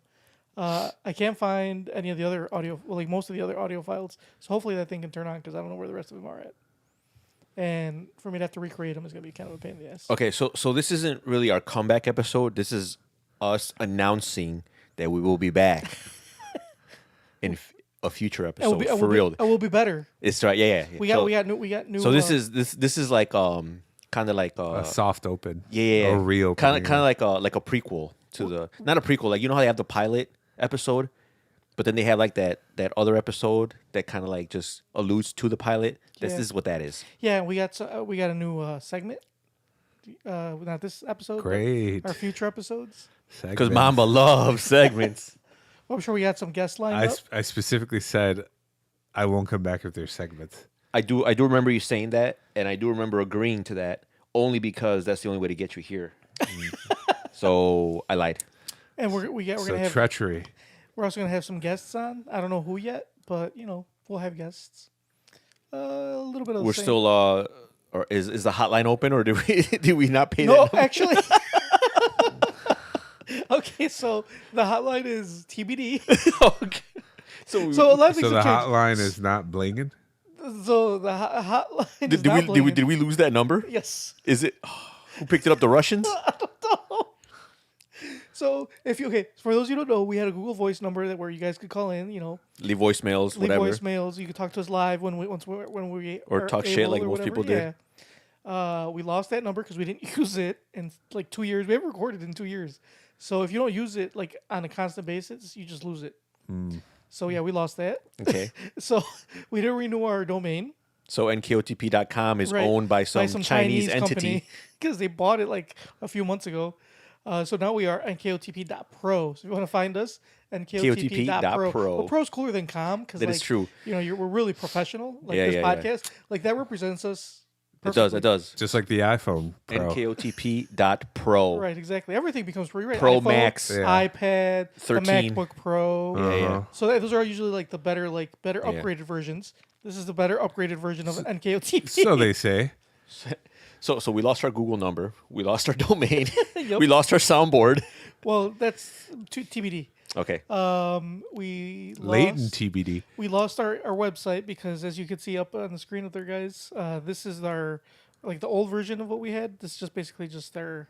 I can't find any of the other audio, well, like most of the other audio files. So hopefully that thing can turn on because I don't know where the rest of them are at. And for me to have to recreate them is going to be kind of a pain in the ass.
Okay, so this isn't really our comeback episode. This is us announcing that we will be back in a future episode for real.
It will be better.
It's right, yeah.
We got new.
So this is like kind of like
A soft open.
yeah,
A real
kind of like a prequel to the, not a prequel, like, you know how they have the pilot episode, but then they have like that other episode that kind of like just alludes to the pilot. This is what that is.
Yeah, we got a new segment. Not this episode. but
Great.
Our future episodes.
Because Mamba loves segments.
Well, I'm sure we got some guests lined up.
I specifically said I won't come back if there's segments.
I do remember you saying that, and I do remember agreeing to that, only because that's the only way to get you here. So I lied.
And we're gonna have
Treachery.
we're also gonna have some guests on. I don't know who yet, but we'll have guests. A little bit of.
We're
the same.
still or is the hotline open, or do we not pay
No,
that?
actually. Okay, so the hotline is TBD.
Okay. So
So a lot of things
So the
have changed.
hotline is not blinging?
So the hotline is
did
not
we
blinking.
lose that number?
Yes.
Is it who picked it up? The Russians?
So for those who don't know, we had a Google Voice number where you guys could call in.
Leave voicemails,
Leave
whatever.
voicemails. You could talk to us live when we
Or
are
talk shit
able
like
or
most
whatever.
people did.
Yeah. We lost that number because we didn't use it in like 2 years. We haven't recorded in 2 years. So if you don't use it like on a constant basis, you just lose it. So yeah, we lost that.
Okay.
So we didn't renew our domain.
So NKOTP.com is
Right,
owned by some Chinese entity.
because they bought it like a few months ago. So now we are NKOTP.pro. So if you want to find us, NKOTP.pro.
NKOTP.pro.
But pro's cooler than com because
That is true.
We're really professional. Like
Yeah,
this
yeah, yeah.
podcast, like that represents us.
It does.
Just like the iPhone Pro.
NKOTP.pro.
Right, exactly. Everything becomes free. Right?
Pro
iPhone,
Max.
Yeah.
iPad,
13.
the MacBook Pro.
Uh-huh.
So those are usually like the better upgraded versions. This is the better upgraded version of NKOTP.
So they say.
So we lost our Google number. We lost our domain.
Yep.
We lost our soundboard.
Well, that's TBD.
Okay.
We
Latent
lost,
TBD.
we lost our website because, as you can see up on the screen up there, guys, this is our the old version of what we had. This is just basically just our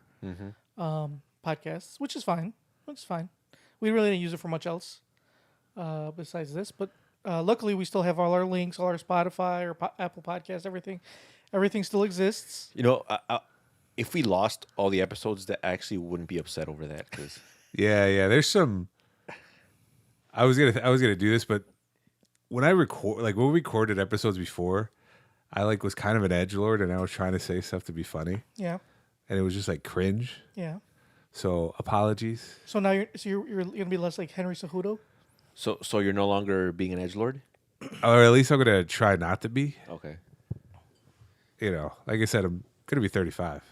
podcasts, which is fine. We really didn't use it for much else besides this, but luckily we still have all our links, all our Spotify or Apple Podcasts, everything. Everything still exists.
If we lost all the episodes, that actually wouldn't be upset over that because
Yeah. There's some. I was gonna do this, but when I record, like when we recorded episodes before, I like was kind of an edgelord, and I was trying to say stuff to be funny,
Yeah.
and it was just like cringe.
Yeah.
So apologies.
So now you're gonna be less like Henry Cejudo.
So you're no longer being an edgelord?
Or at least I'm gonna try not to be.
Okay.
You know, like I said, I'm gonna be 35.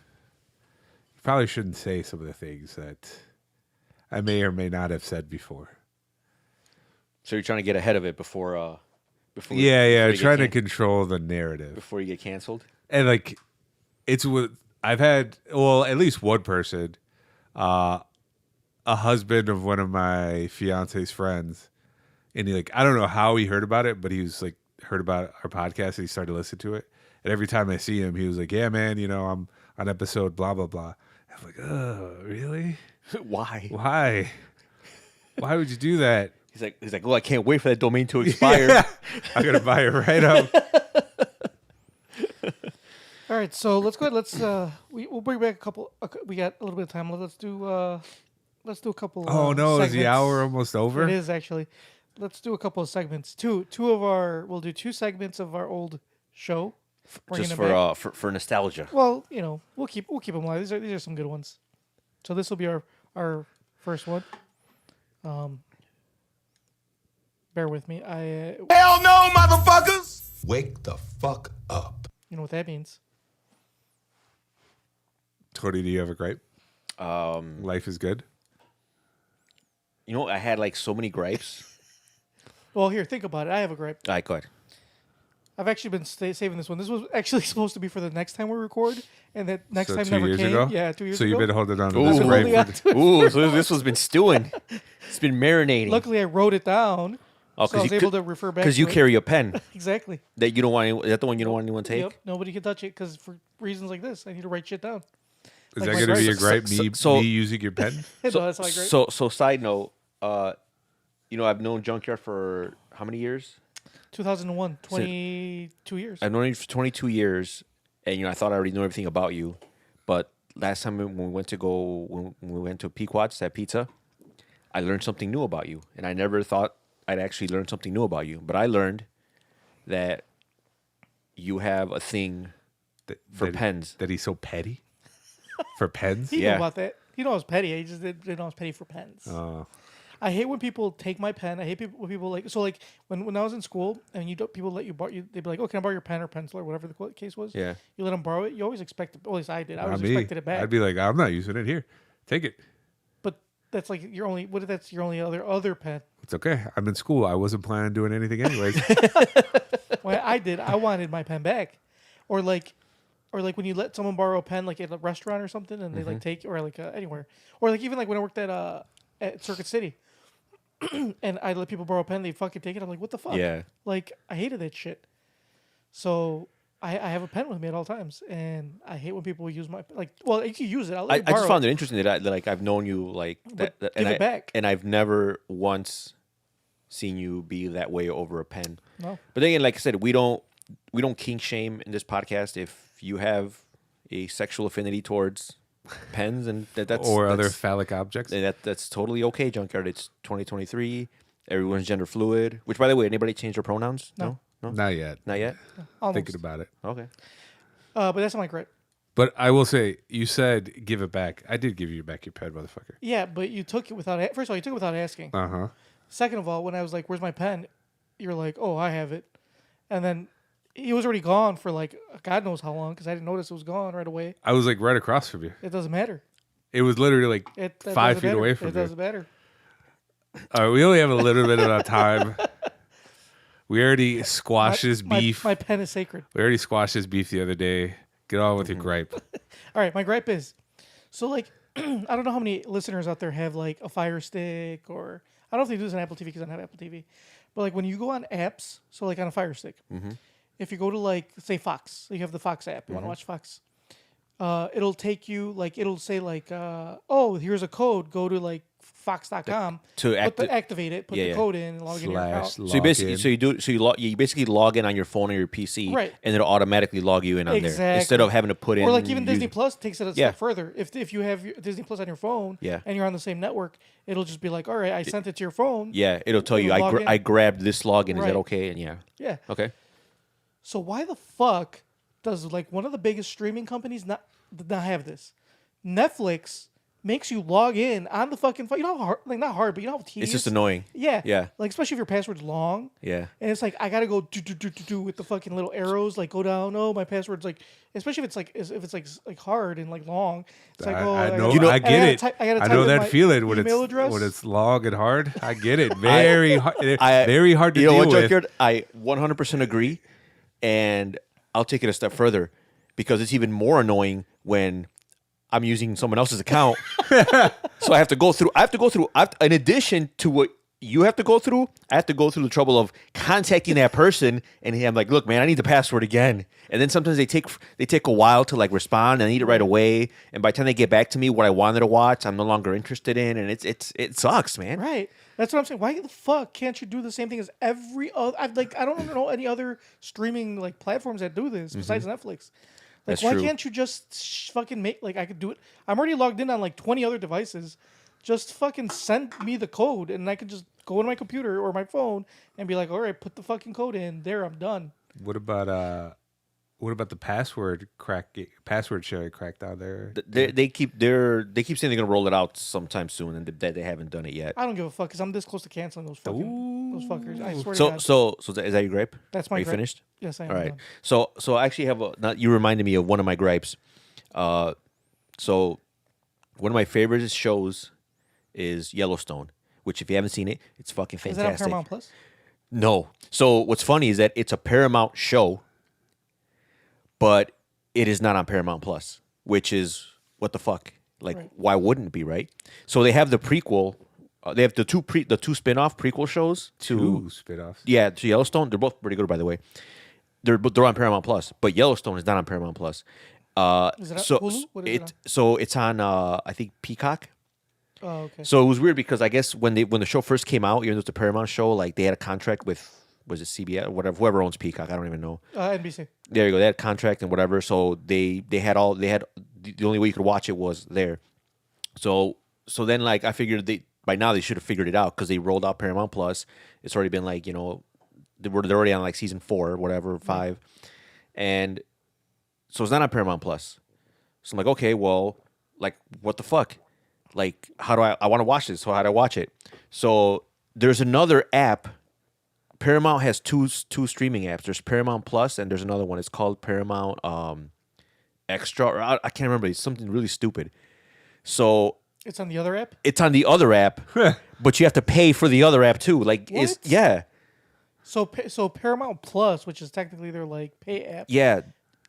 You probably shouldn't say some of the things that I may or may not have said before.
So you're trying to get ahead of it before before
Yeah,
you get
trying to control the narrative.
before you get canceled.
And like, it's what I've had. Well, at least one person, a husband of one of my fiance's friends, and he like, I don't know how he heard about it, but he was like heard about our podcast and he started to listen to it. And every time I see him, he was like, "Yeah, man, you know, I'm on episode blah blah blah." I'm like, "Oh, really?
Why?
Why? Why would you do that?"
He's like, oh, I can't wait for that domain to expire.
Yeah, I'm gonna buy it right up.
All right, so let's go ahead. We'll bring back a couple. We got a little bit of time. Let's do a couple.
Oh no, is the
segments.
hour almost over?
It is actually. Let's do a couple of segments. We'll do 2 segments of our old show.
Just
it back.
for nostalgia.
Well, you know, we'll keep them alive. These are some good ones. So this will be our first one. Bear with me.
Hell no, motherfuckers! Wake the fuck up.
You know what that means.
Tony, do you have a gripe? Life is good.
You know, I had like so many gripes.
Well, here, think about it. I have a gripe.
All right, go ahead.
I've actually been saving this one. This was actually supposed to be for the next time we record, and that next
So
time
2
never
years
came.
ago?
Yeah, 2 years
So
ago.
you've been holding on to
Ooh.
this
Been
gripe
holding on
for
to it.
Ooh, so this one's been stewing. It's been marinating.
Luckily, I wrote it down,
Oh,
so I was able to refer back.
Because you
to it.
carry a pen
Exactly.
that you don't want. Is that the one you don't want anyone to take?
Yep. Nobody can touch it because for reasons like this, I need to write shit down.
Is
Like
that
my
going to be your
gripe.
gripe?
So-
Me using your pen?
No, that's my gripe.
So side note, you know, I've known Junkyard for how many years?
2001, 22 years.
I've known you for 22 years, and you know, I thought I already knew everything about you, but last time when we went to Pequot's, that pizza, I learned something new about you, and I never thought I'd actually learn something new about you, but I learned that you have a thing for pens.
That he's so petty? For pens?
He
Yeah.
knew about that. He knows I was petty. He just didn't know I was petty for pens. I hate when people take my pen. I hate when people like. So like when I was in school and people let you borrow, they'd be like, "Oh, can I borrow your pen or pencil or whatever the case was?"
Yeah.
You let them borrow it. You always expect it. At least I did. I always
Not me.
expected it back.
I'd be like, I'm not using it. Here, take it.
But that's like your only. What if that's your only other pen?
It's okay. I'm in school. I wasn't planning on doing anything anyways.
Well, I did. I wanted my pen back, or like when you let someone borrow a pen, like at a restaurant or something, and they like take, or like anywhere, or like even like when I worked at Circuit City, and I let people borrow a pen, they fucking take it. I'm like, what the fuck?
Yeah.
Like I hated that shit. So I have a pen with me at all times, and I hate when people use my like. Well, you can use it. I'll let
I
you borrow
just found
it.
it interesting that like I've known you like that,
But
and
give it back.
and I've never once seen you be that way over a pen.
No.
But then again, like I said, we don't kink shame in this podcast. If you have a sexual affinity towards pens and that's
or other
that's,
phallic objects.
that's totally okay, Junkyard. It's 2023. Everyone's gender fluid. Which, by the way, anybody change their pronouns?
No.
Not yet.
Not yet.
Almost.
Thinking about it.
Okay.
But that's not my gripe.
But I will say, you said give it back. I did give you back your pen, motherfucker.
Yeah, but you took it without. First of all, you took it without asking.
Uh-huh.
Second of all, when I was like, "Where's my pen?" You're like, "Oh, I have it," and then it was already gone for like God knows how long because I didn't notice it was gone right away.
I was like right across from you.
It doesn't matter.
It was literally like
It
5
doesn't
feet
matter.
away from
It
you.
doesn't matter.
All right, we only have a little bit of time. We already squashed this beef.
My pen is sacred.
We already squashed this beef the other day. Get on with your gripe.
All right, my gripe is, so like, I don't know how many listeners out there have like a Fire Stick or I don't know if they do this on Apple TV because I don't have Apple TV, but like when you go on apps, so like on a Fire Stick, if you go to like say Fox, you have the Fox app, you want to watch Fox, it'll take you like it'll say like, oh, here's a code, go to like Fox.com.
To
activate it, put the code in, and log in your account.
Slash
So you basically,
log
you basically log in on your phone or your PC,
Right.
and it'll automatically log you in on there
Exactly.
instead of having to put in.
Or like even Disney Plus takes it a
Yeah.
step further. If you have Disney Plus on your phone,
Yeah.
and you're on the same network, it'll just be like, all right, I sent it to your phone.
Yeah, it'll tell you
It'll log in.
I grabbed this login. Is
Right.
that okay? And yeah,
Yeah.
okay.
So why the fuck does like one of the biggest streaming companies not have this? Netflix makes you log in on the fucking phone. You know how hard, like not hard, but you know how tedious.
It's just annoying.
Yeah.
Yeah.
Like especially if your password's long.
Yeah.
And it's like I gotta go do with the fucking little arrows, like go down. Oh, my password's like, especially if it's like hard and like long. It's like
I know,
gotta-
I get it.
I gotta
I
type
know
in
that
my
feeling when
email address.
it's long and hard. I get it. Very hard. Very hard to
You know
deal
what,
with.
Junkyard? I 100% agree, and I'll take it a step further because it's even more annoying when I'm using someone else's account. So I have to go through. In addition to what you have to go through, I have to go through the trouble of contacting that person, and I'm like, "Look, man, I need the password again." And then sometimes they take a while to like respond, and I need it right away. And by the time they get back to me, what I wanted to watch, I'm no longer interested in, and it sucks, man.
Right. That's what I'm saying. Why the fuck can't you do the same thing as every other? I don't know any other streaming like platforms that do this besides Netflix. Like,
That's
why
true.
can't you just fucking make like I could do it? I'm already logged in on like 20 other devices. Just fucking send me the code, and I could just go on my computer or my phone and be like, all right, put the fucking code in. There, I'm done.
What about the password sharing crackdown there?
They keep saying they're gonna roll it out sometime soon, and that they haven't done it yet.
I don't give a fuck because I'm this close to canceling those fuckers. I swear to
So
God.
is that your gripe?
That's my
Are you
gripe.
finished?
Yes, I am.
All right.
done.
So I actually have you reminded me of one of my gripes. So one of my favorite shows is Yellowstone, which if you haven't seen it, it's fucking
Is
fantastic.
that on Paramount Plus?
No. So what's funny is that it's a Paramount show, but it is not on Paramount Plus, which is what the fuck? Like,
Right.
why wouldn't it be, right? So they have the prequel. They have the two spin-off prequel shows to
Two spinoffs.
yeah, to Yellowstone. They're both pretty good, by the way. They're on Paramount Plus, but Yellowstone is not on Paramount Plus.
Is it on Hulu? What is it on?
So it's on I think Peacock.
Oh, okay.
So it was weird because I guess when the show first came out, even though it's a Paramount show, like they had a contract with was it CBS or whatever, whoever owns Peacock, I don't even know.
NBC.
There you go. They had a contract and whatever, so they had the only way you could watch it was there. So then like I figured by now they should have figured it out because they rolled out Paramount Plus. It's already been like they're already on like season 4 or whatever 5, and so it's not on Paramount Plus. So I'm like, okay, well, like what the fuck? Like how do I want to watch this? So how do I watch it? So there's another app. Paramount has two streaming apps. There's Paramount Plus and there's another one. It's called Paramount Extra. Or I can't remember. It's something really stupid. So
It's on the other app?
it's on the other app, but you have to pay for the other app too. Like
What?
yeah.
So Paramount Plus, which is technically their like pay app,
Yeah.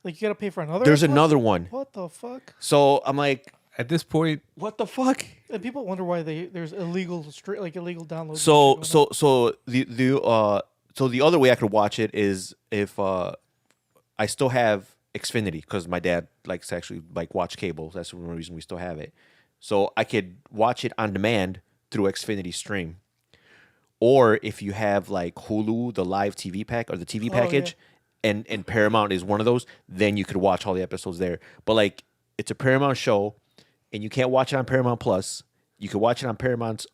like you gotta pay for another.
There's
app plus?
another one.
What the fuck?
So I'm like,
At this point,
what the fuck?
And people wonder why there's illegal illegal downloads.
So the other way I could watch it is if I still have Xfinity because my dad likes to actually like watch cable. That's the reason we still have it. So I could watch it on demand through Xfinity Stream. Or if you have like Hulu, the live TV pack or the TV package, and Paramount is one of those, then you could watch all the episodes there. But like it's a Paramount show, and you can't watch it on Paramount Plus. You can watch it on Paramount's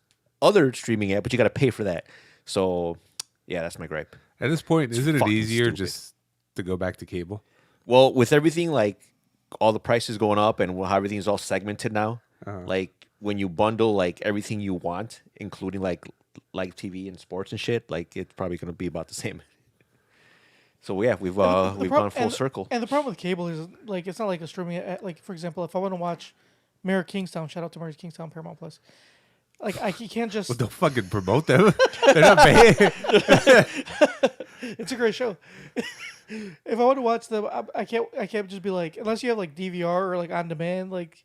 other streaming app, but you got to pay for that. So yeah, that's my gripe.
at this point, isn't it
fucking
easier
stupid.
just to go back to cable?
Well, with everything like all the prices going up and how everything's all segmented now, like when you bundle like everything you want, including like TV and sports and shit, like it's probably going to be about the same. So yeah, we've gone full circle.
And the problem with cable is like it's not like a streaming. Like for example, if I want to watch Mayor of Kingstown, shout out to Mayor of Kingstown, Paramount Plus. Like you can't just.
Well, don't fucking promote them. They're not paying.
It's a great show. If I want to watch them, I can't just be like unless you have like DVR or like on demand, like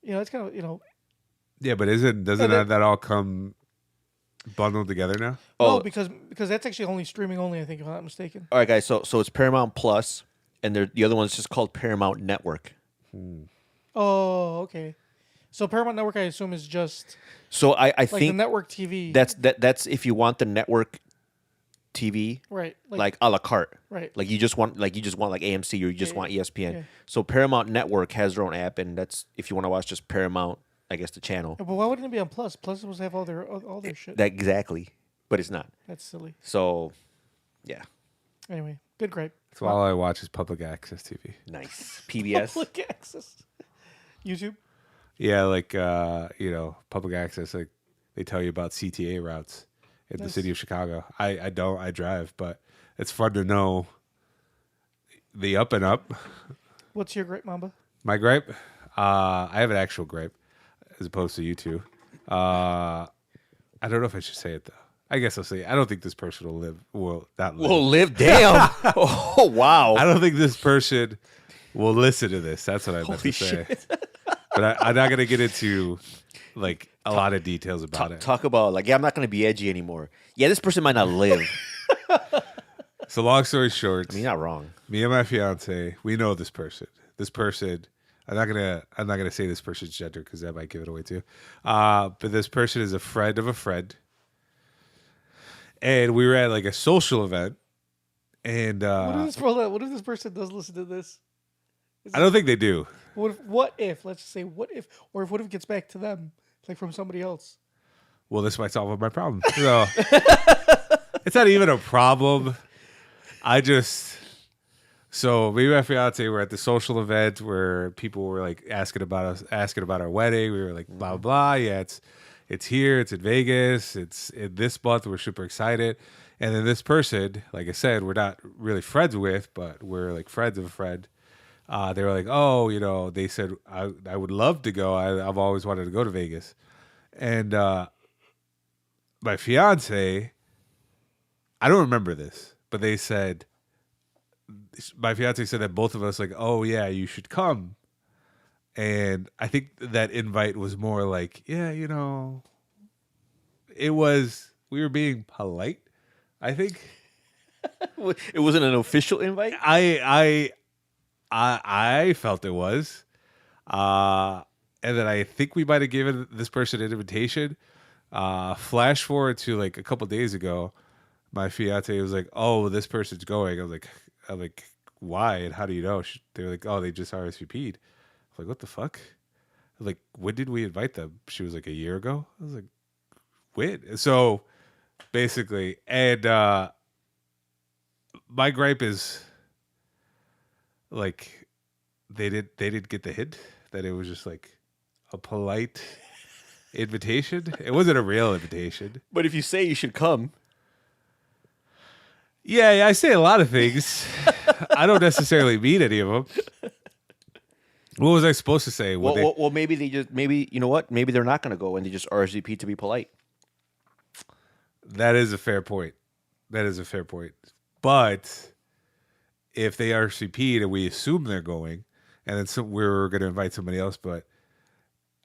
it's kind of
Yeah, but doesn't that all come bundled together now?
no because that's actually only streaming only. I think if I'm not mistaken.
All right, guys. So it's Paramount Plus, and the other one's just called Paramount Network.
Oh, okay. So Paramount Network, I assume, is just
So I
like the
think
network TV.
that's if you want the network TV,
right.
like a la carte.
Right.
Like you just want like AMC or you just want ESPN.
yeah.
So Paramount Network has their own app, and that's if you want to watch just Paramount, I guess the channel.
But why wouldn't it be on Plus? Plus is supposed to have all their shit.
That exactly, but it's not.
That's silly.
So, yeah,
Anyway, good gripe.
So all I watch is public access TV.
nice PBS.
Public access. YouTube.
Yeah, like public access. Like they tell you about CTA routes in the city of Chicago. I don't. I drive, but it's fun to know the up and up.
What's your gripe, Mamba?
My gripe. I have an actual gripe, as opposed to you two. I don't know if I should say it though. I guess I'll say it. I don't think this person will live. Will not live.
We'll live. Damn. Oh wow.
I don't think this person will listen to this. That's what I meant to say. But I'm not going to get into like a lot of details about it.
Talk about like, yeah, I'm not going to be edgy anymore. Yeah, this person might not live.
So long story short,
I mean, you're not wrong.
me and my fiance, we know this person. This person, I'm not gonna say this person's gender because that might give it away too. But this person is a friend of a friend, and we were at like a social event, and
What if this person does listen to this?
I don't think they do.
What if? Let's just say what if it gets back to them, like from somebody else.
Well, this might solve my problem. So it's not even a problem. So me and my fiance were at the social event where people were like asking about our wedding. We were like, blah, blah, blah. Yeah, it's here. It's in Vegas. It's in this month. We're super excited. And then this person, like I said, we're not really friends with, but we're like friends of a friend. They were like, oh, they said, I would love to go. I've always wanted to go to Vegas. And my fiance, I don't remember this, but my fiance said that both of us like, oh yeah, you should come. And I think that invite was more like, yeah, we were being polite, I think.
It wasn't an official invite.
I felt it was. And then I think we might have given this person an invitation. Flash forward to like a couple days ago, my fiance was like, "Oh, this person's going." I'm like, "Why? And how do you know?" They were like, "Oh, they just RSVP'd." I was like, "What the fuck?" I was like, "When did we invite them?" She was like, "A year ago." I was like, "When?" So basically, and my gripe is like they didn't get the hint that it was just like a polite invitation. It wasn't a real invitation.
But if you say you should come,
Yeah, I say a lot of things. I don't necessarily mean any of them. What was I supposed to say?
well, maybe you know what? Maybe they're not going to go and they just RSVP to be polite.
That is a fair point. But if they RSVP'd and we assume they're going, and then we're going to invite somebody else, but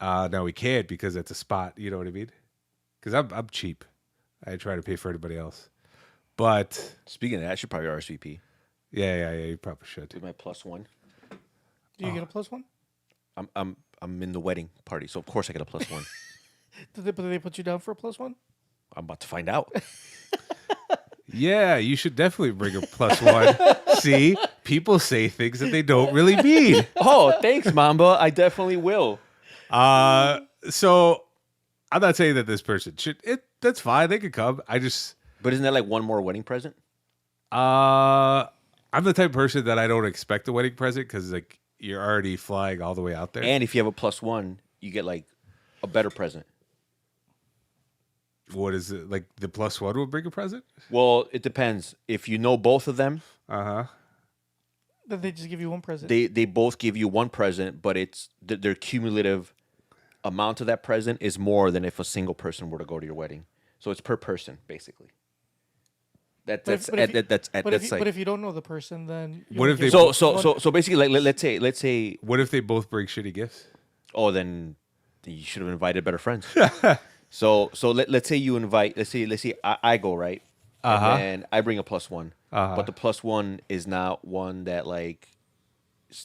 now we can't because it's a spot. You know what I mean? Because I'm cheap. I try to pay for anybody else. But
Speaking of that, I should probably RSVP
yeah, you probably should.
with my +1.
Do you get a +1?
I'm in the wedding party, so of course I get a +1.
Did they put you down for a +1?
I'm about to find out.
Yeah, you should definitely bring a +1. See, people say things that they don't really mean.
Oh, thanks, Mamba. I definitely will.
So I'm not saying that this person should. That's fine. They could come.
But isn't that like one more wedding present?
I'm the type of person that I don't expect a wedding present because like you're already flying all the way out there.
And if you have a +1, you get like a better present.
What is it like? The +1 will bring a present.
Well, it depends. If you know both of them,
Then they just give you one present.
they both give you one present, but it's their cumulative amount of that present is more than if a single person were to go to your wedding. So it's per person, basically. That's like.
But if you don't know the person, then you
What
only
if they-
get
So basically, like let's say,
What if they both bring shitty gifts?
oh, then you should have invited better friends. So let's say you invite. Let's say I go, right, and I bring a +1, but the +1 is not one that like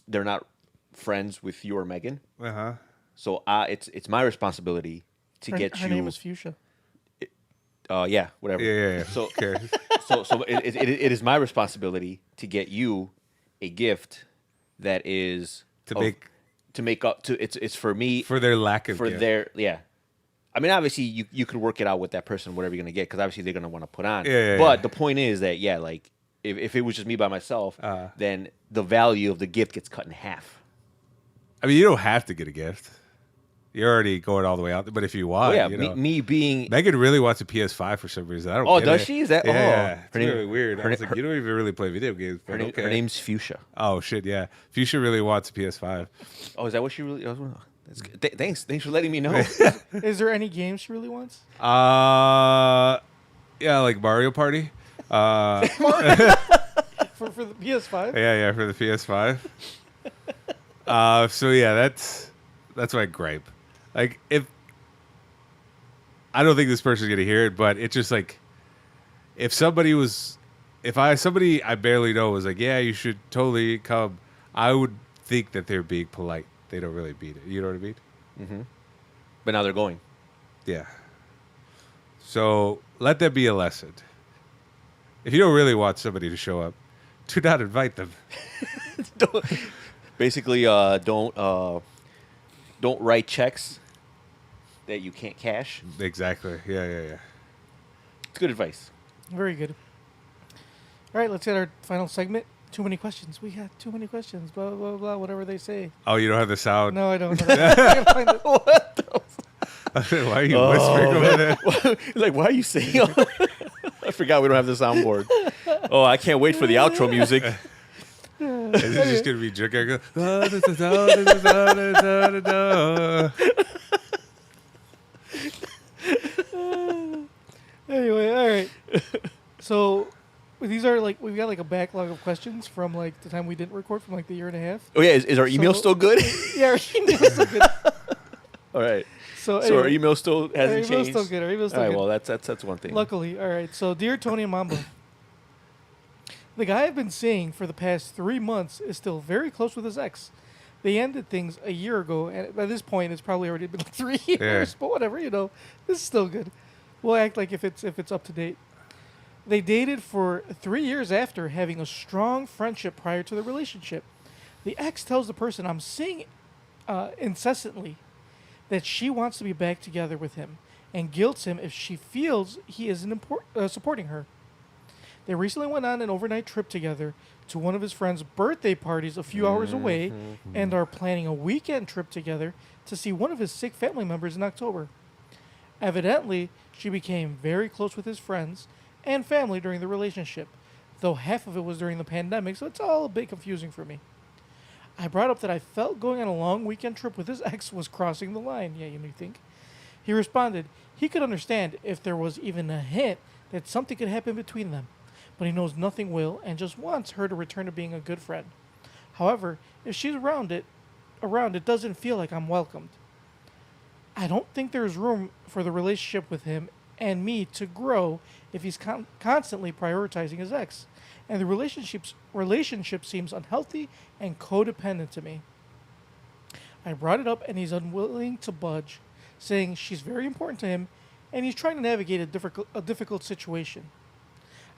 they're not friends with you or Megan. So it's my responsibility to get
Her
you.
name is Fuchsia.
Yeah, whatever.
Yeah.
So
Okay.
so it is my responsibility to get you a gift that is to make up to it's for me
For their lack of
for
gift.
their I mean, obviously, you could work it out with that person, whatever you're gonna get, because obviously they're gonna want to put on.
Yeah,
but the point is that like if it was just me by myself, then the value of the gift gets cut in half.
I mean, you don't have to get a gift. You're already going all the way out there. But if you want,
Well,
you
yeah,
know.
me being
Megan really wants a PS5 for some reason. I don't.
Oh,
get
does
it.
she? Is that-
Yeah,
oh.
it's really weird. I was like,
her-
you don't even really play video games. But okay.
her name's Fuchsia.
Oh shit, yeah. Fuchsia really wants a PS5.
Oh, is that what she really? That's good. Thanks for letting me know.
Is there any games she really wants?
Yeah, like Mario Party.
For the PS5?
Yeah, for the PS5. So yeah, that's my gripe. Like, if I don't think this person's gonna hear it, but it's just like if somebody I barely know was like, yeah, you should totally come, I would think that they're being polite. They don't really mean it. You know what I mean?
Mm-hmm. But now they're going.
Yeah. So let that be a lesson. If you don't really want somebody to show up, do not invite them.
Basically, don't write checks that you can't cash.
Exactly. Yeah.
It's good advice.
Very good. All right, let's get our final segment. Too many questions. We got too many questions. Blah, blah, blah, whatever they say.
Oh, you don't have the sound?
No, I don't. I gotta find it.
Why are you whispering over there?
Like, why are you saying? I forgot we don't have the soundboard. Oh, I can't wait for the outro music.
Is it just going to be Drake?
Anyway, all right. So these are like we've got like a backlog of questions from like the time we didn't record from like the year and a half.
Oh yeah, is our email
So-
still good?
Yeah, our email's still good.
All right.
So,
So our
anyway,
email still
our
hasn't
email's
changed.
still good. Our email's still
All right.
good.
Well, that's one thing.
Luckily, all right. So, dear Tony and Mamba, the guy I've been seeing for the past 3 months is still very close with his ex. They ended things a year ago, and by this point, it's probably already been like 3 years. But whatever, this is still good. We'll act like if it's up to date. They dated for 3 years after having a strong friendship prior to the relationship. The ex tells the person I'm seeing incessantly that she wants to be back together with him and guilts him if she feels he isn't supporting her. They recently went on an overnight trip together to one of his friend's birthday parties a few hours away and are planning a weekend trip together to see one of his sick family members in October. Evidently, she became very close with his friends and family during the relationship, though half of it was during the pandemic, so it's all a bit confusing for me. I brought up that I felt going on a long weekend trip with his ex was crossing the line. Yeah, you may think. He responded he could understand if there was even a hint that something could happen between them, but he knows nothing will and just wants her to return to being a good friend. However, if she's around, it doesn't feel like I'm welcomed. I don't think there's room for the relationship with him and me to grow if he's constantly prioritizing his ex, and the relationship seems unhealthy and codependent to me. I brought it up and he's unwilling to budge, saying she's very important to him and he's trying to navigate a difficult situation.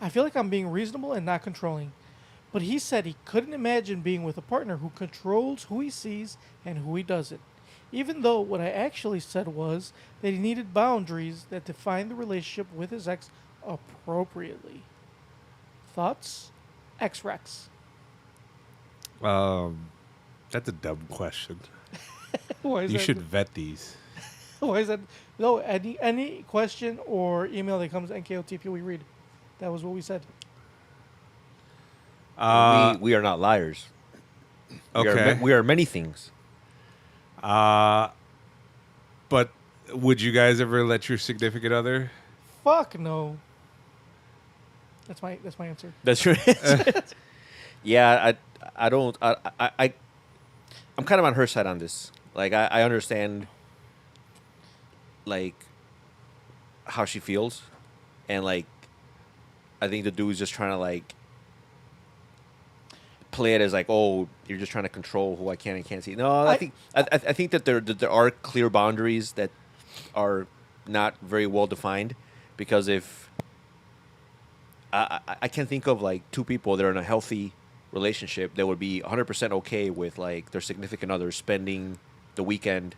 I feel like I'm being reasonable and not controlling, but he said he couldn't imagine being with a partner who controls who he sees and who he doesn't, even though what I actually said was that he needed boundaries that define the relationship with his ex appropriately. Thoughts? Ex-Rex.
That's a dumb question.
Why is
You
that?
should vet these.
Why is that? No, any question or email that comes to NKOTP we read. That was what we said.
We are not liars.
Okay.
We are many things.
But would you guys ever let your significant other?
Fuck no. That's my answer.
That's your answer. Yeah, I'm kind of on her side on this. Like, I understand, like, how she feels, and like, I think the dude's just trying to like play it as like, oh, you're just trying to control who I can and can't see. No, I think that there are clear boundaries that are not very well defined, because if I can think of like two people that are in a healthy relationship that would be 100% okay with like their significant other spending the weekend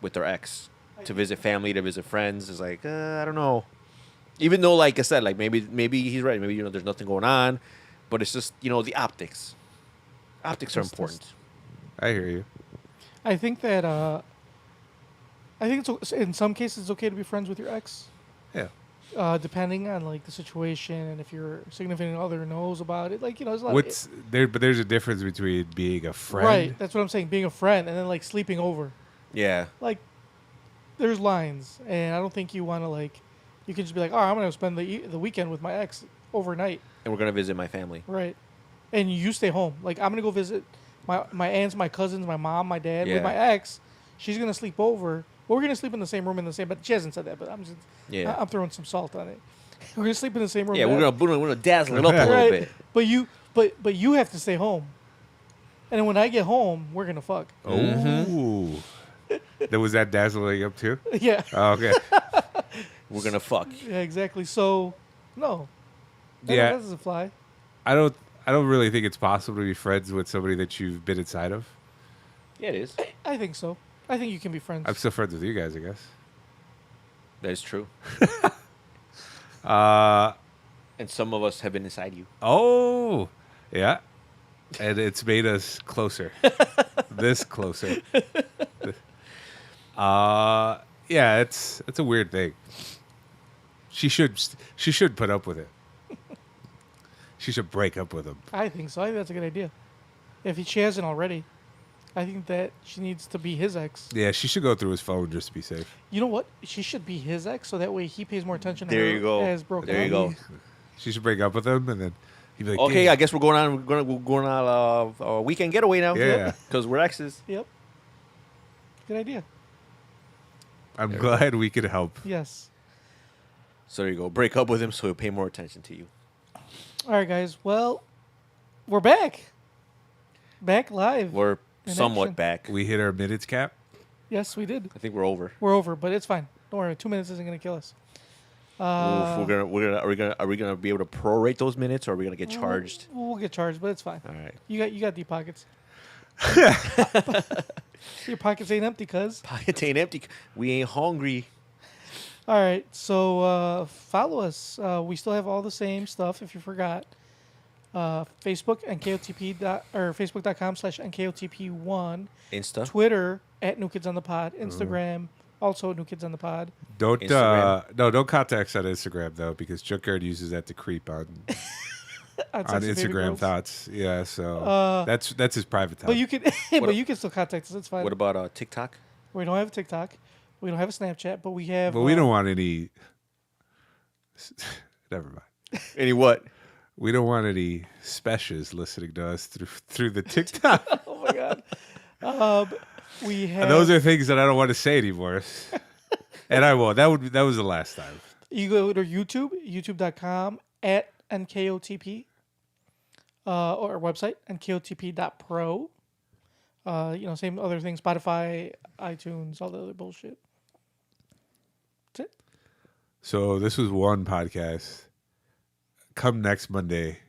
with their ex to visit family, to visit friends. Is like, I don't know. Even though, like I said, like maybe he's right. Maybe there's nothing going on, but it's just the optics. Optics are important.
I hear you.
I think that I think it's in some cases it's okay to be friends with your ex,
Yeah.
depending on like the situation and if your significant other knows about it. Like there's a lot.
What's there? But there's a difference between being a friend.
Right? That's what I'm saying. Being a friend and then like sleeping over.
Yeah.
Like, there's lines, and I don't think you want to like. You can just be like, oh, I'm gonna spend the weekend with my ex overnight.
And we're gonna visit my family.
Right. And you stay home. Like, I'm gonna go visit my aunts, my cousins, my mom, my dad with
Yeah.
my ex. She's gonna sleep over. Well, we're gonna sleep in the same room in the same bed. She hasn't said that, but I'm just I'm throwing some salt on it. We're gonna sleep in the same room.
Yeah, we're gonna dazzle it up a little
right.
bit.
But you have to stay home. And then when I get home, we're gonna fuck.
Oh. There was that dazzling up too.
Yeah.
Oh, okay.
We're gonna fuck.
Yeah, exactly. So, no.
Yeah.
That doesn't fly.
I don't really think it's possible to be friends with somebody that you've been inside of.
Yeah, it is.
I think so. I think you can be friends.
I'm still friends with you guys, I guess.
That is true.
Uh
And some of us have been inside you.
oh, yeah. And it's made us closer. This closer. Yeah, it's a weird thing. She should put up with it. She should break up with him.
I think so. I think that's a good idea. If she hasn't already, I think that she needs to be his ex.
Yeah, she should go through his phone just to be safe.
You know what? She should be his ex, so that way he pays more attention to
There
her
you go.
as broken
There you
up.
go.
She should break up with him, and then he'd be like,
Okay,
"Damn."
I guess we're going on a weekend getaway now.
Yeah.
Because we're exes.
Yep. Good idea.
I'm glad we could help.
Yes.
So there you go. Break up with him so he'll pay more attention to you.
All right, guys. Well, we're back. Back live.
We're
In
somewhat
action.
back.
We hit our minutes cap.
Yes, we did.
I think we're over.
We're over, but it's fine. Don't worry. 2 minutes isn't going to kill us.
Oof, are we gonna be able to prorate those minutes, or are we gonna get charged?
We'll get charged, but it's fine.
All right.
You got deep pockets. Your pockets ain't empty, cuz.
Pockets ain't empty. We ain't hungry.
All right, so follow us. We still have all the same stuff. If you forgot, Facebook or Facebook.com/NKOTP1,
Insta.
Twitter @New Kids on the Pod, Instagram also New Kids on the Pod.
Don't
Instagram.
don't contact us on Instagram though, because Junkyard uses that to creep on
on
on
Sexy Baby
Instagram
Girls.
thoughts. Yeah, so that's his private time.
But you can, but you can still contact us. It's fine.
What about TikTok?
We don't have a TikTok. We don't have a Snapchat, but we have.
But we don't want any. Never mind.
Any what?
We don't want any specials listening to us through the TikTok.
Oh my god. We have.
And those are things that I don't want to say anymore. And I won't. That was the last time.
You go to YouTube, youtube.com @NKOTP, or our website, NKOTP.pro. Same other things, Spotify, iTunes, all the other bullshit. That's it.
So this was one podcast. Come next Monday,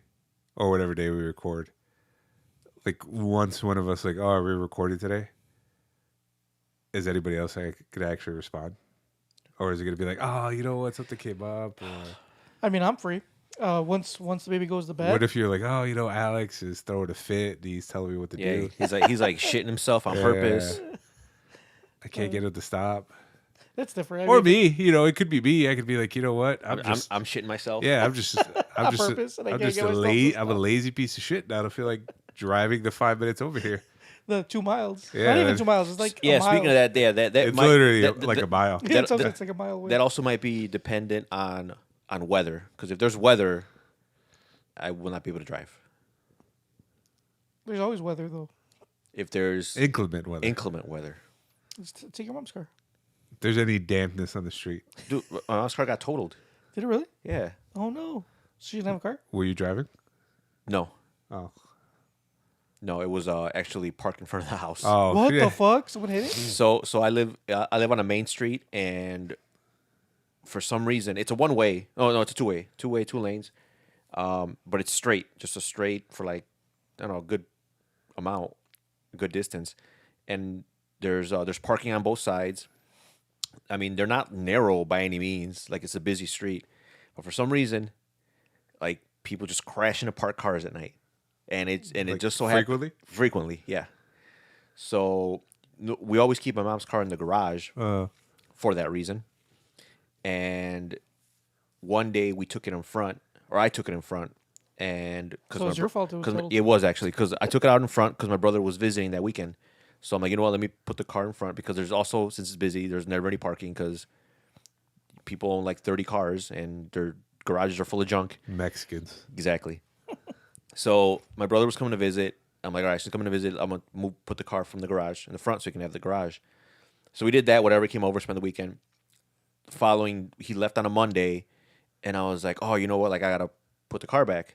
or whatever day we record. Like once one of us like, oh, are we recording today? Is anybody else could actually respond? Or is it going to be like, oh, you know what, something came up? Or
I mean, I'm free. Once the baby goes to bed.
what if you're like, oh, Alex is throwing a fit. He's telling me what to
Yeah,
do.
he's like shitting himself on
Yeah.
purpose.
I can't get him to stop.
That's different.
Or me, it could be me. I could be like, you know what?
I'm shitting myself.
Yeah, I'm just
purpose, and I
I'm
can't
just
get
a
myself to
I'm a
stop.
lazy piece of shit. Now I don't feel like driving the 5 minutes over here.
The 2 miles.
Yeah.
Not even 2 miles. It's like
Yeah.
a mile.
Speaking of that, that
It's
might,
literally
that-
like a mile.
Yeah,
that-
it's like a mile away.
That also might be dependent on weather. Because if there's weather, I will not be able to drive.
There's always weather though.
If there's
Inclement weather.
inclement weather.
Just take your mom's car.
If there's any dampness on the street.
Dude, my mom's car got totaled.
Did it really?
Yeah.
Oh no. She didn't have a car.
Were you driving?
No.
Oh.
No, it was actually parked in front of the house.
Oh,
What
yeah.
the fuck? Someone hit it?
So I live on a main street, and for some reason it's a one way. Oh no, it's a two way, two lanes. But it's straight, just a straight for like I don't know, a good amount, a good distance, and there's parking on both sides. I mean, they're not narrow by any means. Like it's a busy street, but for some reason, like people just crash into parked cars at night, and it
Like,
just so
frequently?
frequently, yeah. So we always keep my mom's car in the garage for that reason. And one day we took it in front, or I took it in front, and because
So it was your fault it was totaled?
it was actually because I took it out in front because my brother was visiting that weekend. So I'm like, you know what? Let me put the car in front because there's also, since it's busy, there's never any parking because people own like 30 cars and their garages are full of junk.
Mexicans.
Exactly. So my brother was coming to visit. I'm like, all right, she's coming to visit. I'm gonna put the car from the garage in the front so he can have the garage. So we did that. Whatever, came over, spent the weekend. Following, he left on a Monday, and I was like, oh, you know what? Like I gotta put the car back.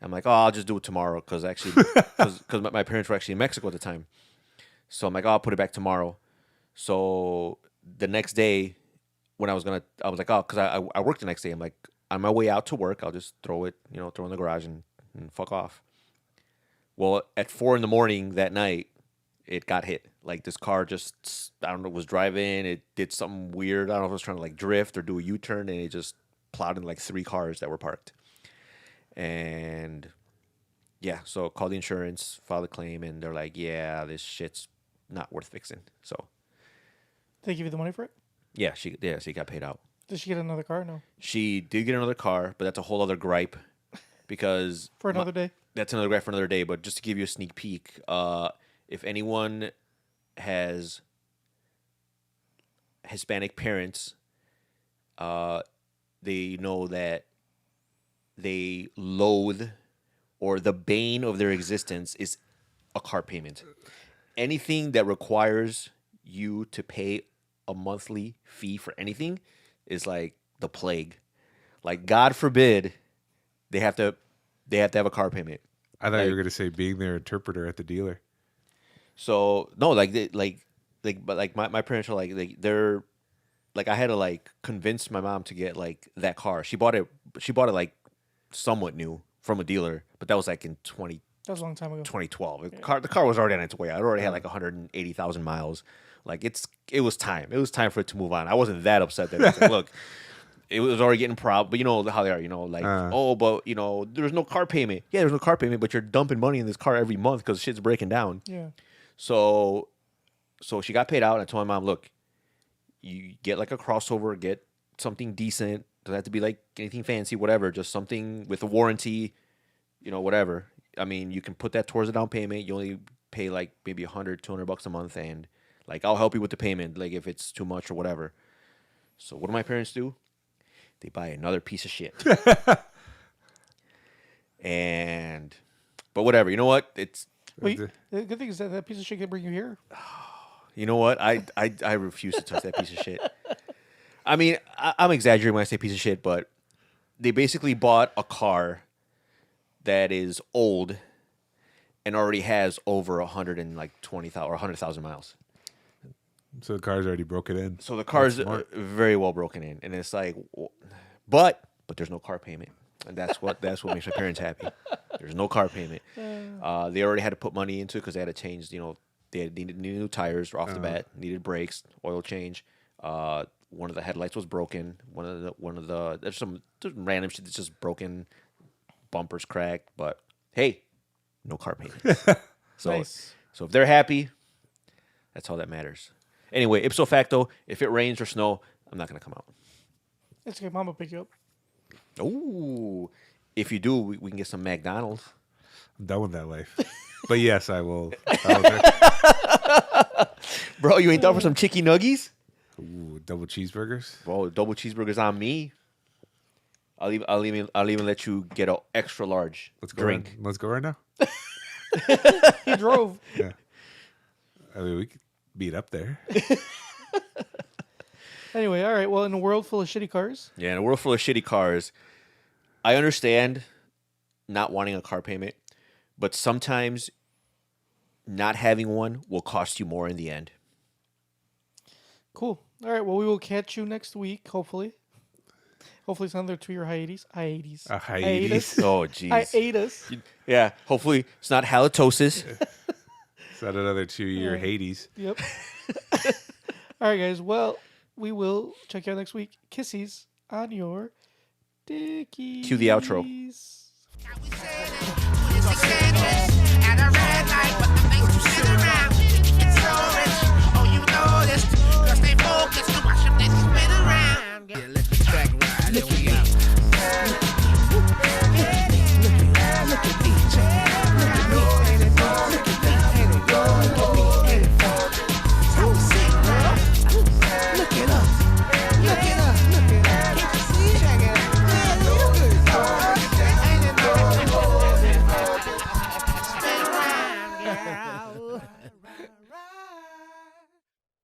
I'm like, oh, I'll just do it tomorrow because actually, because my parents were actually in Mexico at the time. So I'm like, oh, I'll put it back tomorrow. So the next day, when I was like, oh, because I worked the next day. I'm like, on my way out to work, I'll just throw it, throw in the garage and fuck off. Well, at 4 a.m. that night, it got hit. Like this car just, I don't know, was driving. It did something weird. I don't know if it was trying to like drift or do a U-turn, and it just plowed in like 3 cars that were parked. And yeah, so called the insurance, filed a claim, and they're like, yeah, this shit's not worth fixing. So
They give you the money for it?
yeah, she got paid out.
Did she get another car? No.
She did get another car, but that's a whole other gripe because
For another day?
that's another gripe for another day. But just to give you a sneak peek, if anyone has Hispanic parents, they know that they loathe, or the bane of their existence is a car payment. Anything that requires you to pay a monthly fee for anything is like the plague. Like God forbid they have to have a car payment.
I thought you were gonna say being their interpreter at the dealer.
So no, like my parents are like they're like, I had to like convince my mom to get like that car. She bought it like somewhat new from a dealer, but that was like in
That was a long time ago.
2012. The car was already on its way out. It already had like 180,000 miles. Like it was time. It was time for it to move on. I wasn't that upset that it's like, look, it was already getting but you know how they are, like, oh, but there's no car payment. Yeah, there's no car payment, but you're dumping money in this car every month because shit's breaking down.
Yeah.
So she got paid out, and I told my mom, look, you get like a crossover, get something decent. Doesn't have to be like anything fancy, whatever. Just something with a warranty, whatever. I mean, you can put that towards the down payment. You only pay like maybe $100-$200 a month, and like I'll help you with the payment, like if it's too much or whatever. So what do my parents do? They buy another piece of shit. But whatever. You know what?
Wait, the good thing is that piece of shit can bring you here.
You know what? I refuse to touch that piece of shit. I mean, I'm exaggerating when I say piece of shit, but they basically bought a car that is old and already has over 120,000 or 100,000 miles.
So the car's already broken in.
So the car's very well broken in, and it's like, but there's no car payment, and that's what makes my parents happy. There's no car payment. They already had to put money into it because they had to change. They needed new tires off the bat, needed brakes, oil change. One of the headlights was broken. One of the there's some random shit that's just broken. Bumpers cracked, but hey, no car payment.
Nice.
So if they're happy, that's all that matters. Anyway, ipso facto, if it rains or snow, I'm not gonna come out.
It's okay. Mom will pick you up.
Ooh, if you do, we can get some McDonald's.
I'm done with that life. But yes, I will.
Bro, you ain't down for some chicky nuggies?
Ooh, double cheeseburgers.
Bro, double cheeseburgers on me. I'll even let you get an extra large
Let's go.
drink.
Let's go right now.
He drove.
Yeah. I mean, we could beat up there.
Anyway, all right. Well, in a world full of shitty cars,
Yeah, in a world full of shitty cars, I understand not wanting a car payment, but sometimes not having one will cost you more in the end.
Cool. All right. Well, we will catch you next week. Hopefully. Hopefully, it's another 2-year hiatus.
A hiatus.
Oh, jeez.
Hiatus.
Yeah. Hopefully, it's not halitosis.
Is that another 2-year Hades?
Yep. All right, guys. Well, we will check you out next week. Kissies on your dickies.
Cue the outro.
Now we said it.